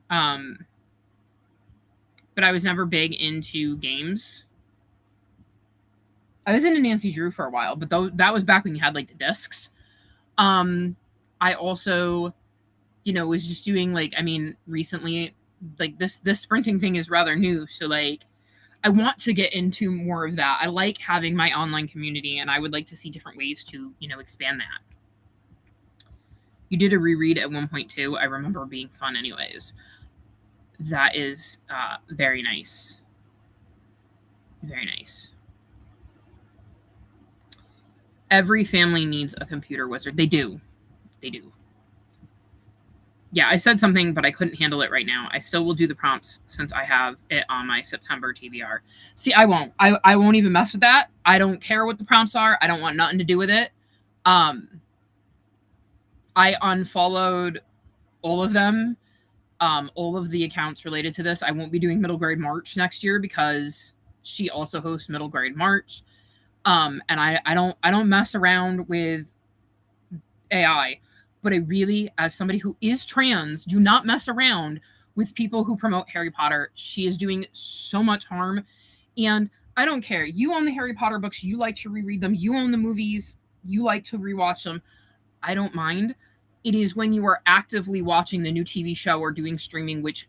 But I was never big into games. I was into Nancy Drew for a while, but that was back when you had like the discs. I also, was just doing recently, like this sprinting thing is rather new. So like, I want to get into more of that. I like having my online community, and I would like to see different ways to, expand that. You did a reread at 1.2. I remember being fun anyways. That is very nice. Very nice. Every family needs a computer wizard. They do. They do. Yeah, I said something, but I couldn't handle it right now. I still will do the prompts since I have it on my September TBR. See, I won't. I won't even mess with that. I don't care what the prompts are. I don't want nothing to do with it. I unfollowed all of them, all of the accounts related to this. I won't be doing Middle Grade March next year because she also hosts Middle Grade March. And I don't mess around with AI. But I really, as somebody who is trans, do not mess around with people who promote Harry Potter. She is doing so much harm. And I don't care. You own the Harry Potter books. You like to reread them. You own the movies. You like to rewatch them. I don't mind. It is when you are actively watching the new TV show or doing streaming, which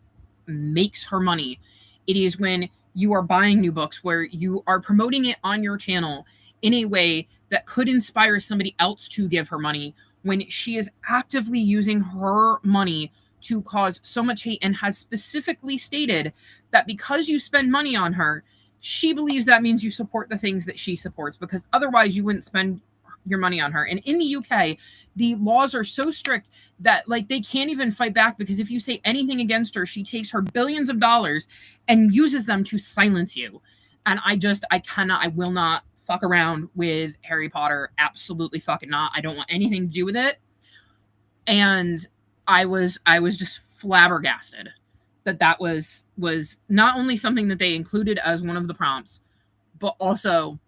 makes her money. It is when you are buying new books, where you are promoting it on your channel in a way that could inspire somebody else to give her money, when she is actively using her money to cause so much hate, and has specifically stated that because you spend money on her, she believes that means you support the things that she supports, because otherwise you wouldn't spend your money on her. And in the UK, the laws are so strict that like they can't even fight back, because if you say anything against her, she takes her billions of dollars and uses them to silence you. And I will not fuck around with Harry Potter. Absolutely fucking not. I don't want anything to do with it. And I was just flabbergasted that was not only something that they included as one of the prompts, but also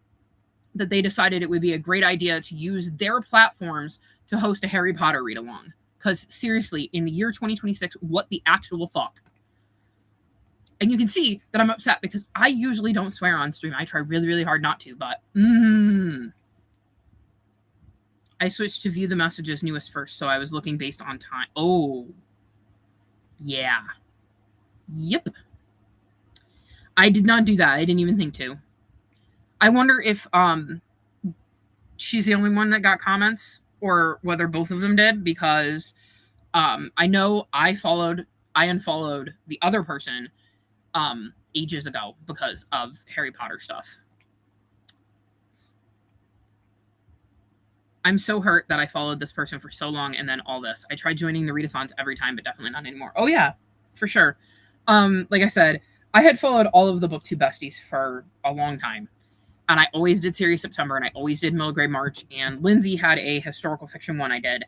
that they decided it would be a great idea to use their platforms to host a Harry Potter read along. Because seriously, in the year 2026, what the actual fuck? And you can see that I'm upset, because I usually don't swear on stream. I try really, really hard not to, but I switched to view the messages newest first, so I was looking based on time. Oh, yeah. Yep. I did not do that. I didn't even think to. I wonder if she's the only one that got comments, or whether both of them did, because I know I unfollowed the other person ages ago because of Harry Potter stuff. I'm so hurt that I followed this person for so long, and then all this. I tried joining the readathons every time, but definitely not anymore. Oh yeah, for sure. Like I said, I had followed all of the BookTube besties for a long time. And I always did Series September, and I always did Middle Grade March. And Lindsay had a historical fiction one I did.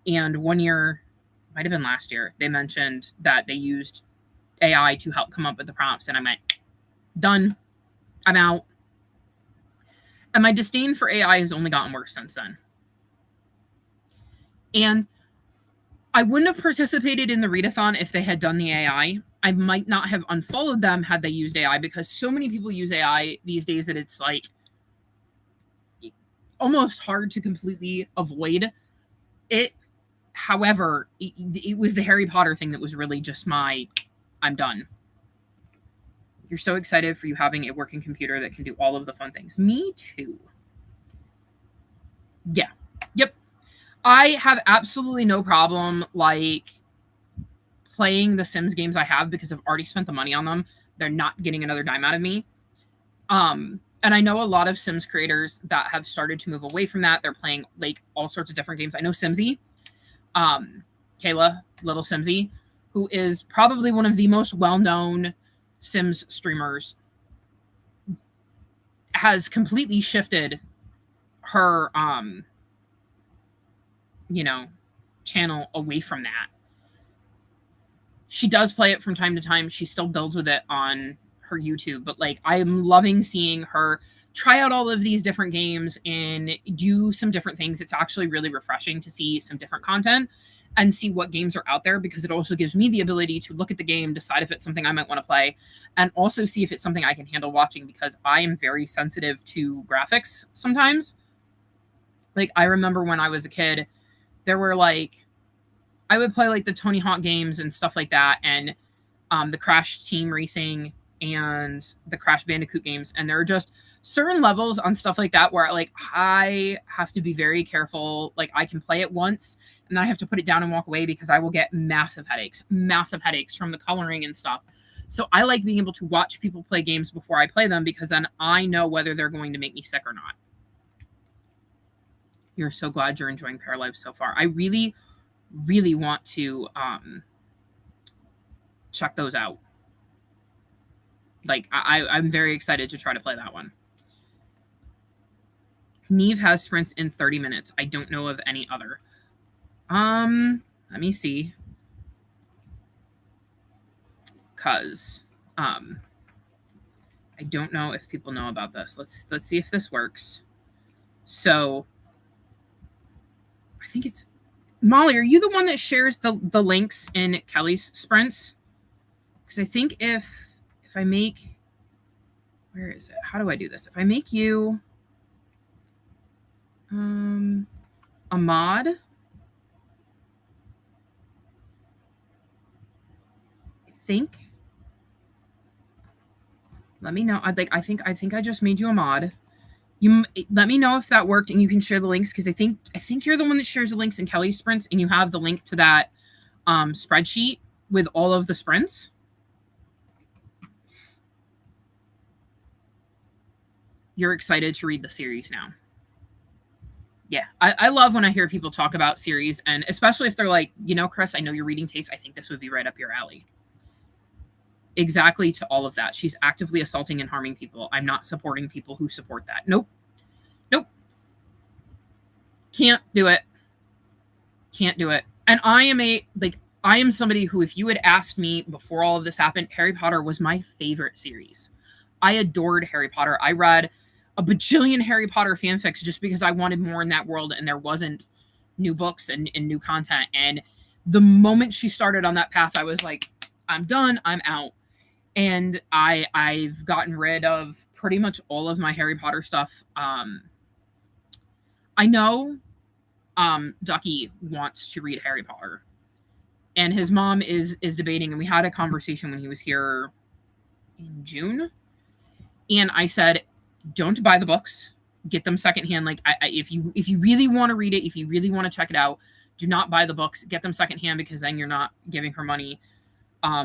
And one year, might have been last year, they mentioned that they used AI to help come up with the prompts. And I went, done. I'm out. And my disdain for AI has only gotten worse since then. And I wouldn't have participated in the readathon if they had done the AI. I might not have unfollowed them had they used AI, because so many people use AI these days that it's like almost hard to completely avoid it. However, it was the Harry Potter thing that was really just I'm done. You're so excited for you having a working computer that can do all of the fun things. Me too. Yeah. Yep. I have absolutely no problem like playing the Sims games I have, because I've already spent the money on them. They're not getting another dime out of me. And I know a lot of Sims creators that have started to move away from that. They're playing like all sorts of different games. I know Simsy, Kayla, Little Simsy, who is probably one of the most well-known Sims streamers, has completely shifted her, channel away from that. She does play it from time to time. She still builds with it on her YouTube, but like I'm loving seeing her try out all of these different games and do some different things. It's actually really refreshing to see some different content and see what games are out there, because it also gives me the ability to look at the game, decide if it's something I might want to play, and also see if it's something I can handle watching, because I am very sensitive to graphics sometimes. Like I remember when I was a kid, there were like I would play like the Tony Hawk games and stuff like that, and the Crash Team Racing and the Crash Bandicoot games, and there are just certain levels on stuff like that where like I have to be very careful. Like I can play it once and then I have to put it down and walk away, because I will get massive headaches from the coloring and stuff. So I like being able to watch people play games before I play them, because then I know whether they're going to make me sick or not. You're so glad you're enjoying Paralive so far. I really want to check those out. Like I'm very excited to try to play that one. Neve has sprints in 30 minutes. I don't know of any other. Let me see. Cause I don't know if people know about this. Let's see if this works. So I think it's Molly, are you the one that shares the links in Kelly's sprints? Because I think if I make, where is it? How do I do this? If I make you a mod, I think Let me know. I think I just made you a mod. You let me know if that worked, and you can share the links, because I think you're the one that shares the links in Kelly's sprints, and you have the link to that spreadsheet with all of the sprints. You're excited to read the series now. Yeah, I love when I hear people talk about series, and especially if they're like, Chris, I know your reading taste. I think this would be right up your alley. Exactly to all of that. She's actively assaulting and harming people. I'm not supporting people who support that. Nope. Can't do it. And I am somebody who, if you had asked me before all of this happened, Harry Potter was my favorite series. I adored Harry Potter. I read a bajillion Harry Potter fanfics just because I wanted more in that world, and there wasn't new books and new content. And the moment she started on that path, I was like, I'm done. I'm out. And I've gotten rid of pretty much all of my Harry Potter stuff. I know Ducky wants to read Harry Potter, and his mom is debating, and we had a conversation when he was here in June, and I said, don't buy the books, get them secondhand. Like, if you really want to read it, if you really want to check it out, do not buy the books, get them secondhand, because then you're not giving her money.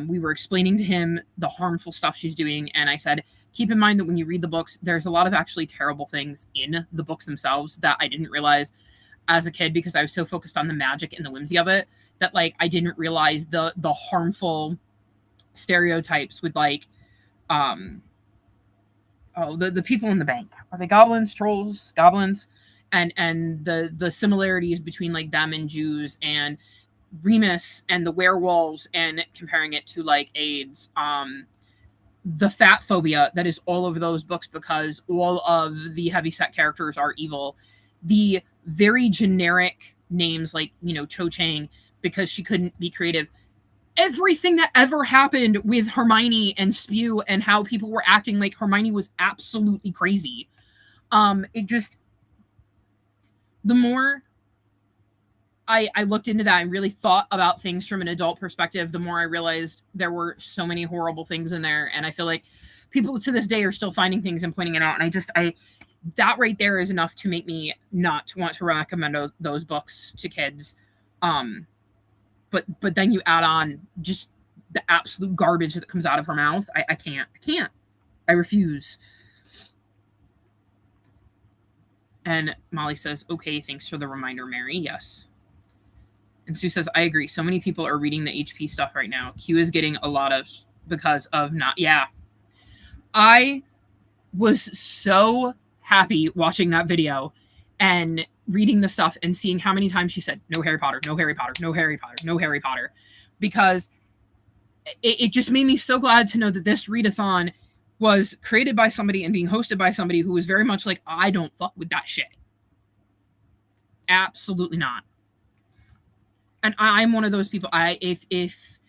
We were explaining to him the harmful stuff she's doing, and I said, keep in mind that when you read the books, there's a lot of actually terrible things in the books themselves that I didn't realize as a kid, because I was so focused on the magic and the whimsy of it, that like I didn't realize the harmful stereotypes with like the people in the bank. Are they goblins, trolls, goblins? And the similarities between like them and Jews, and Remus and the werewolves, and comparing it to like AIDS, the fat phobia that is all over those books because all of the heavyset characters are evil. The very generic names like, Cho Chang, because she couldn't be creative. Everything that ever happened with Hermione and Spew, and how people were acting like Hermione was absolutely crazy. It just, the more I looked into that and really thought about things from an adult perspective, the more I realized there were so many horrible things in there. And I feel like people to this day are still finding things and pointing it out. And that right there is enough to make me not want to recommend those books to kids. But then you add on just the absolute garbage that comes out of her mouth. I can't. I refuse. And Molly says, okay, thanks for the reminder, Mary. Yes. And Sue says, I agree. So many people are reading the HP stuff right now. Q is getting a lot of, because of not, yeah. I was so happy watching that video and reading the stuff and seeing how many times she said, no Harry Potter, no Harry Potter, no Harry Potter, no Harry Potter. Because it just made me so glad to know that this readathon was created by somebody and being hosted by somebody who was very much like, I don't fuck with that shit. Absolutely not. And I'm one of those people. If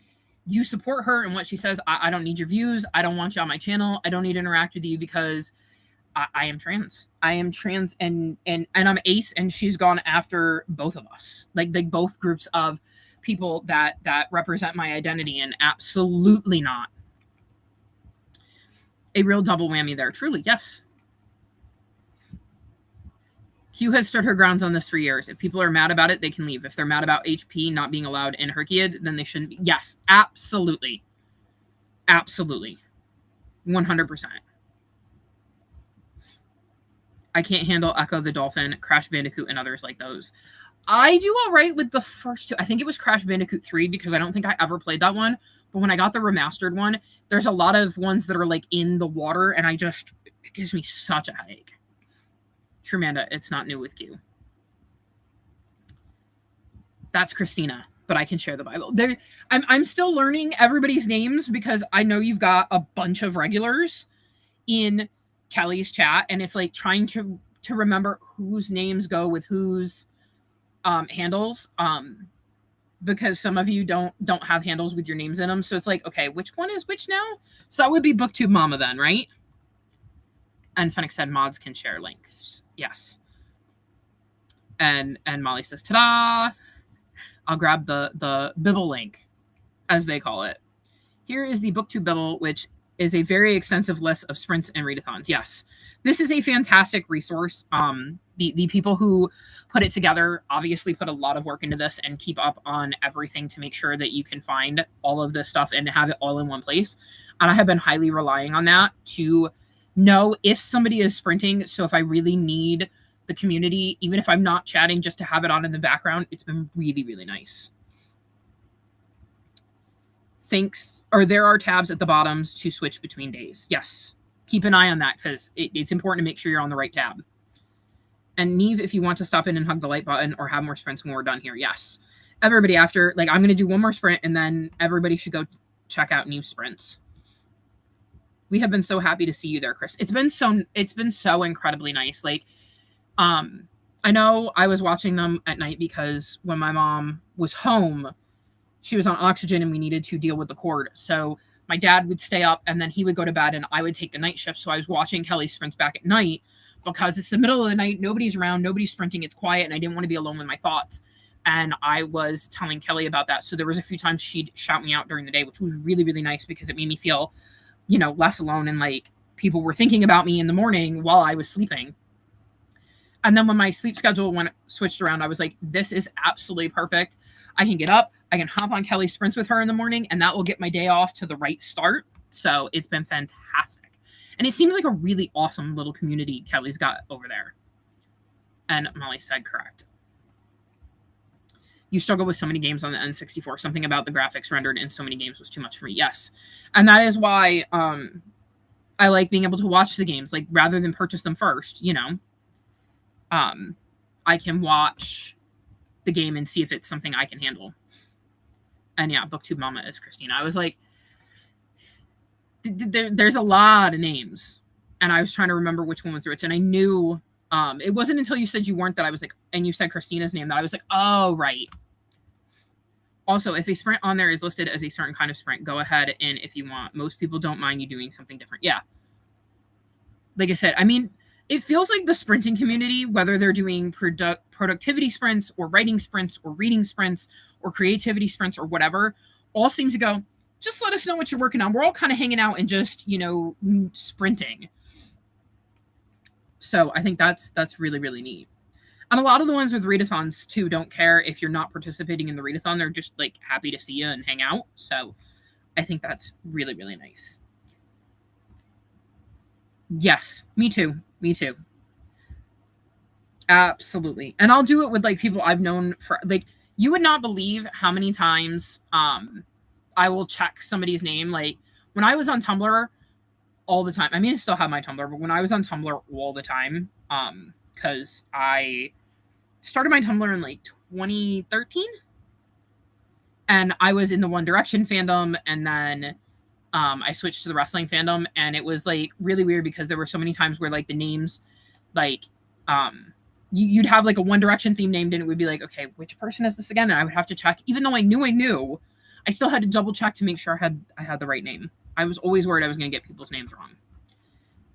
you support her and what she says, I don't need your views. I don't want you on my channel. I don't need to interact with you, because I am trans. I am trans, and I'm ace, and she's gone after both of us, like both groups of people that represent my identity, and absolutely not. A real double whammy there. Truly, yes. Q has stood her grounds on this for years. If people are mad about it, they can leave. If they're mad about HP not being allowed in Herkiad, then they shouldn't be. Yes, absolutely. Absolutely. 100%. I can't handle Echo the Dolphin, Crash Bandicoot, and others like those. I do all right with the first two. I think it was Crash Bandicoot 3, because I don't think I ever played that one. But when I got the remastered one, there's a lot of ones that are like in the water, and it gives me such a headache. Tremanda, it's not new with Q. That's Christina, but I can share the Bible. I'm still learning everybody's names, because I know you've got a bunch of regulars in Kelly's chat, and it's like trying to remember whose names go with whose handles, because some of you don't have handles with your names in them. So it's like, okay, which one is which now? So that would be BookTube Mama then, right? And Fenix said mods can share links. Yes. And Molly says, ta-da! I'll grab the Bibble link, as they call it. Here is the BookTube Bibble, which is a very extensive list of sprints and readathons. Yes, this is a fantastic resource. The people who put it together obviously put a lot of work into this and keep up on everything to make sure that you can find all of this stuff and have it all in one place. And I have been highly relying on that to know if somebody is sprinting. So if I really need the community, even if I'm not chatting, just to have it on in the background, it's been really, really nice. There are tabs at the bottoms to switch between days. Yes, keep an eye on that because it's important to make sure you're on the right tab. And Neve, if you want to stop in and hug the like button or have more sprints when we're done here, yes. Everybody after, like, I'm going to do one more sprint and then everybody should go check out Neve's sprints. We have been so happy to see you there, Chris. It's been so incredibly nice. Like, I know I was watching them at night because when my mom was home, she was on oxygen and we needed to deal with the cord. So my dad would stay up and then he would go to bed and I would take the night shift. So I was watching Kelly sprints back at night because it's the middle of the night. Nobody's around. Nobody's sprinting. It's quiet. And I didn't want to be alone with my thoughts. And I was telling Kelly about that. So there was a few times she'd shout me out during the day, which was really, really nice because it made me feel, less alone. And like people were thinking about me in the morning while I was sleeping. And then when my sleep schedule switched around, I was like, this is absolutely perfect. I can get up, I can hop on Kelly's sprints with her in the morning, and that will get my day off to the right start. So it's been fantastic. And it seems like a really awesome little community Kelly's got over there. And Molly said correct. You struggle with so many games on the N64. Something about the graphics rendered in so many games was too much for me. Yes. And that is why I like being able to watch the games, like rather than purchase them first, I can watch the game and see if it's something I can handle. And yeah, BookTube Mama is Christina. I was like, there's a lot of names, and I was trying to remember which one was which, and I knew it wasn't until you said you weren't that I was like, and you said Christina's name that I was like, oh, right. Also, if a sprint on there is listed as a certain kind of sprint, go ahead and if you want. Most people don't mind you doing something different. Yeah. Like I said, I mean, it feels like the sprinting community, whether they're doing productivity sprints or writing sprints or reading sprints or creativity sprints or whatever, all seem to go, just let us know what you're working on. We're all kind of hanging out and just, sprinting. So I think that's really, really neat. And a lot of the ones with readathons too don't care if you're not participating in the readathon. They're just like happy to see you and hang out. So I think that's really, really nice. Yes, me too. Me too. Absolutely. And I'll do it with like people I've known for like you would not believe how many times I will check somebody's name. Like when I was on Tumblr all the time. I mean I still have my Tumblr, but when I was on Tumblr all the time, because I started my Tumblr in like 2013. And I was in the One Direction fandom and then I switched to the wrestling fandom and it was like really weird because there were so many times where like the names like you'd have like a One Direction theme named and it would be like, okay, which person is this again? And I would have to check, even though I knew, I still had to double check to make sure I had the right name. I was always worried I was going to get people's names wrong.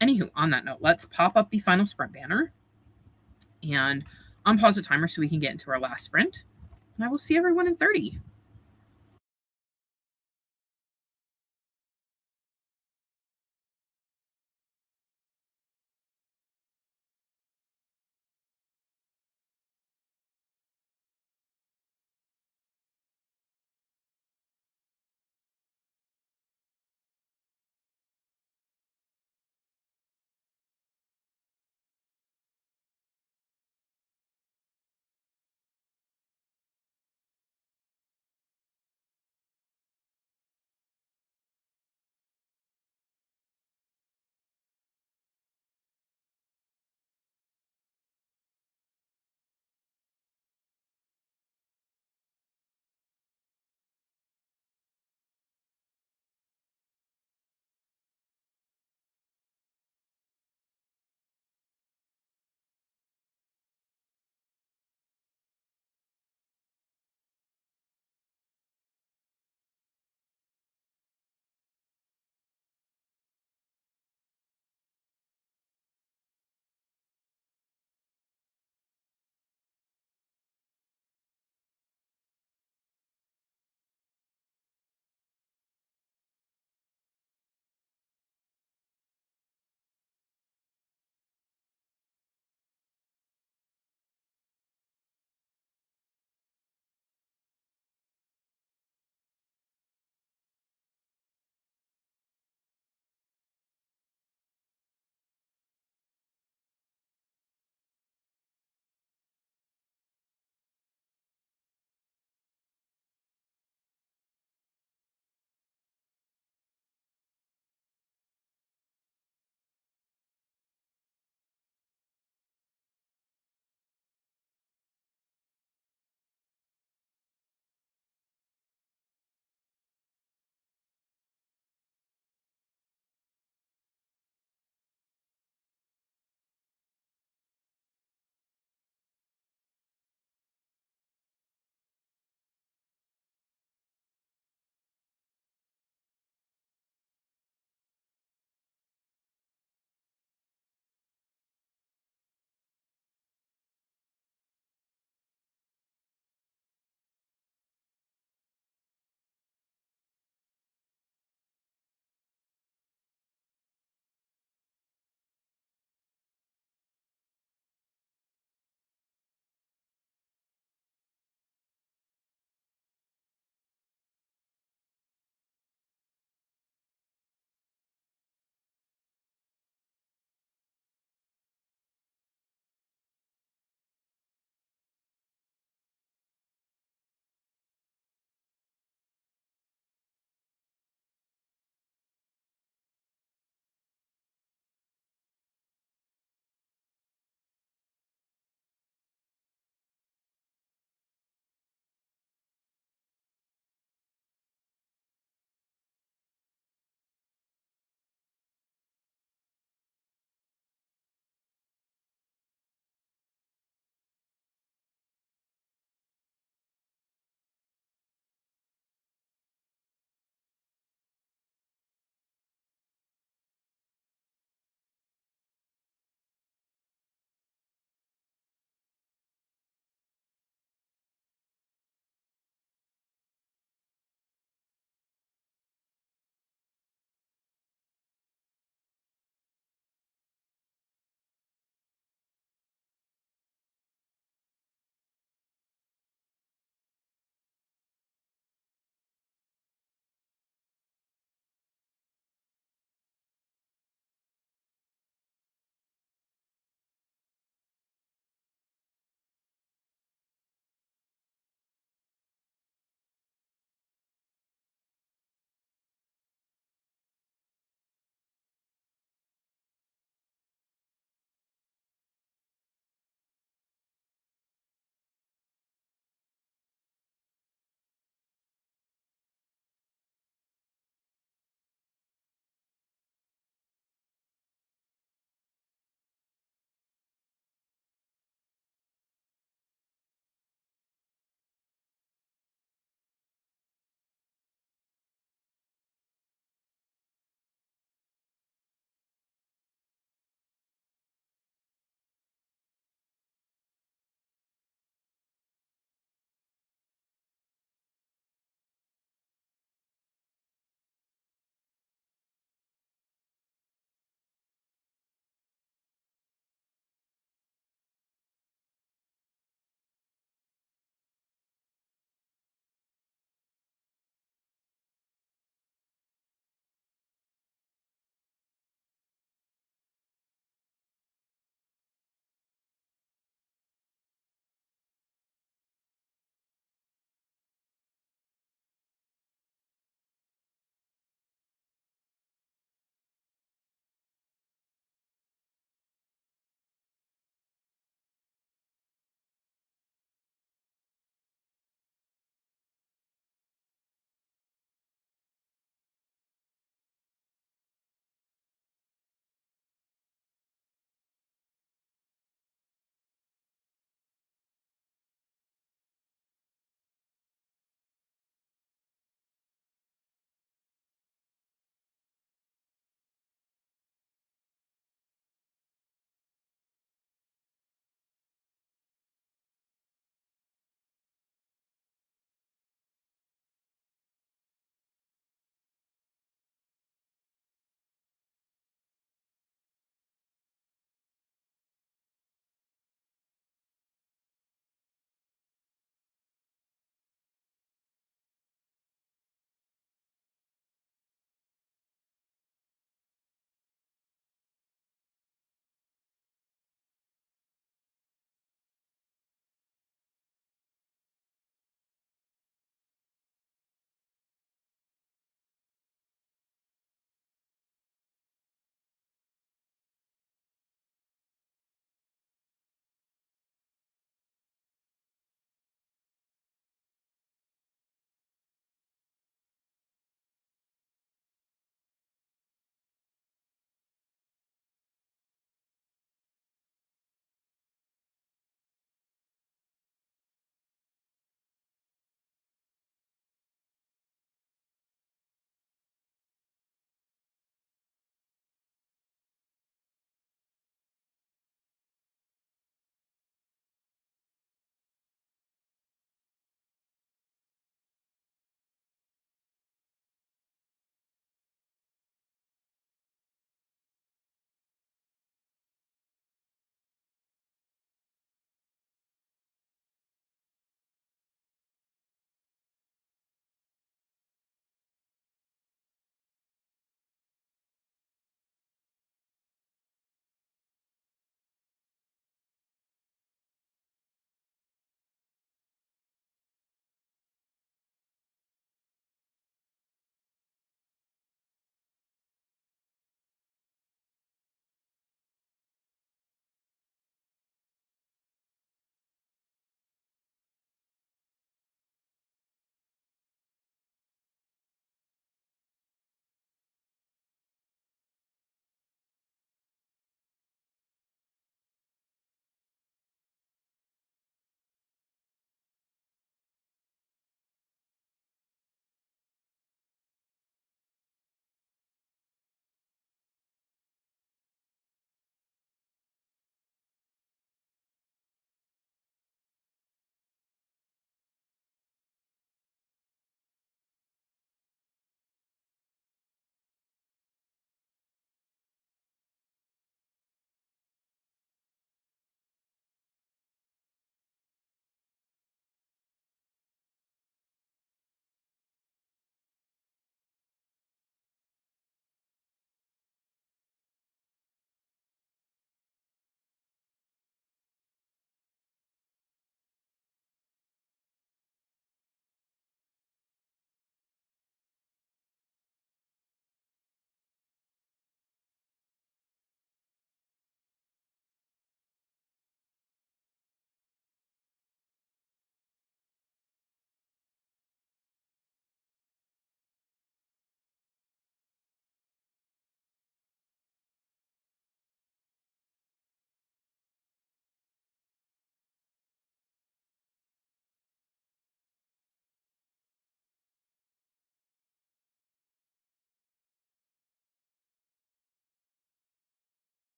Anywho, on that note, let's pop up the final sprint banner and unpause the timer so we can get into our last sprint. And I will see everyone in 30.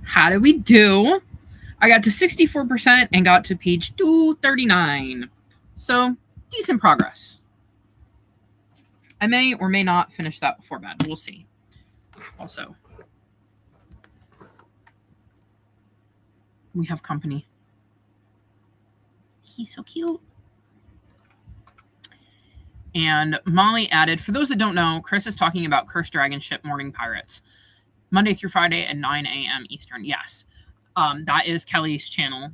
How did we do? I got to 64% and got to page 239. So, decent progress. I may or may not finish that before bed. We'll see. Also, we have company. He's so cute. And Molly added, for those that don't know, Chris is talking about Cursed Dragon Ship Morning Pirates, Monday through Friday at 9 a.m. Eastern. Yes, that is Kelly's channel.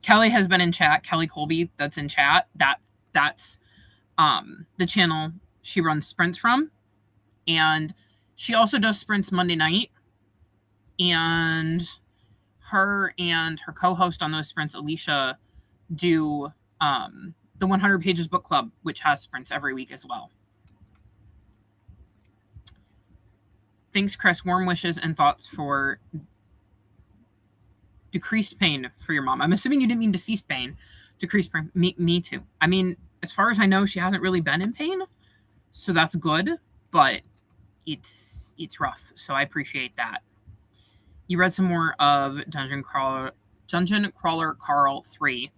Kelly has been in chat. Kelly Colby, that's in chat. That's the channel she runs sprints from. And she also does sprints Monday night. And her co-host on those sprints, Alicia, do the 100 Pages Book Club, which has sprints every week as well. Thanks, Chris. Warm wishes and thoughts for decreased pain for your mom. I'm assuming you didn't mean deceased pain. Decreased pain. Me too. I mean, as far as I know, she hasn't really been in pain, so that's good, but it's rough, so I appreciate that. You read some more of Dungeon Crawler Carl 3,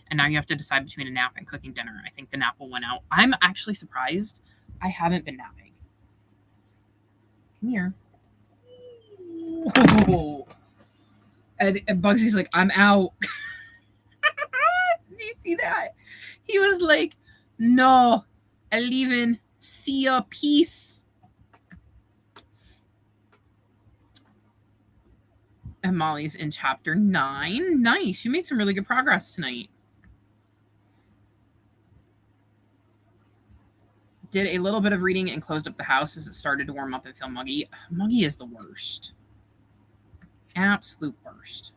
and now you have to decide between a nap and cooking dinner. I think the nap will win out. I'm actually surprised I haven't been napping. Come here. Oh. And Bugsy's like, I'm out. Do you see that? He was like, no, I leaving. See ya, peace. And Molly's in chapter 9. Nice. You made some really good progress tonight. Did a little bit of reading and closed up the house as it started to warm up and feel muggy. Muggy is the worst. Absolute worst.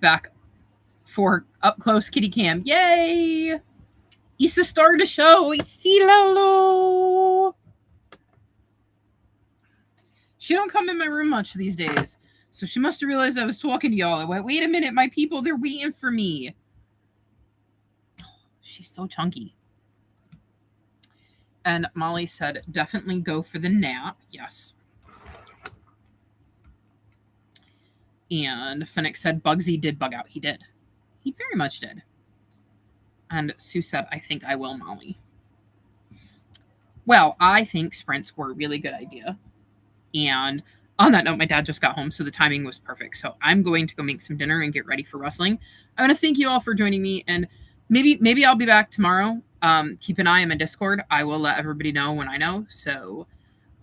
Back for up close kitty cam. Yay! Issa started a show. See Lolo. She don't come in my room much these days, so she must have realized I was talking to y'all. I went, wait a minute, my people, they're waiting for me. She's so chunky. And Molly said, definitely go for the nap. Yes. And Phoenix said, Bugsy did bug out. He did. He very much did. And Sue said, I think I will, Molly. Well, I think sprints were a really good idea. And on that note, my dad just got home, so the timing was perfect. So I'm going to go make some dinner and get ready for wrestling. I want to thank you all for joining me, and maybe I'll be back tomorrow. Keep an eye on my Discord. I will let everybody know when I know. So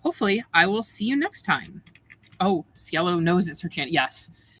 hopefully I will see you next time. Oh, Cielo knows it's her chance. Yes.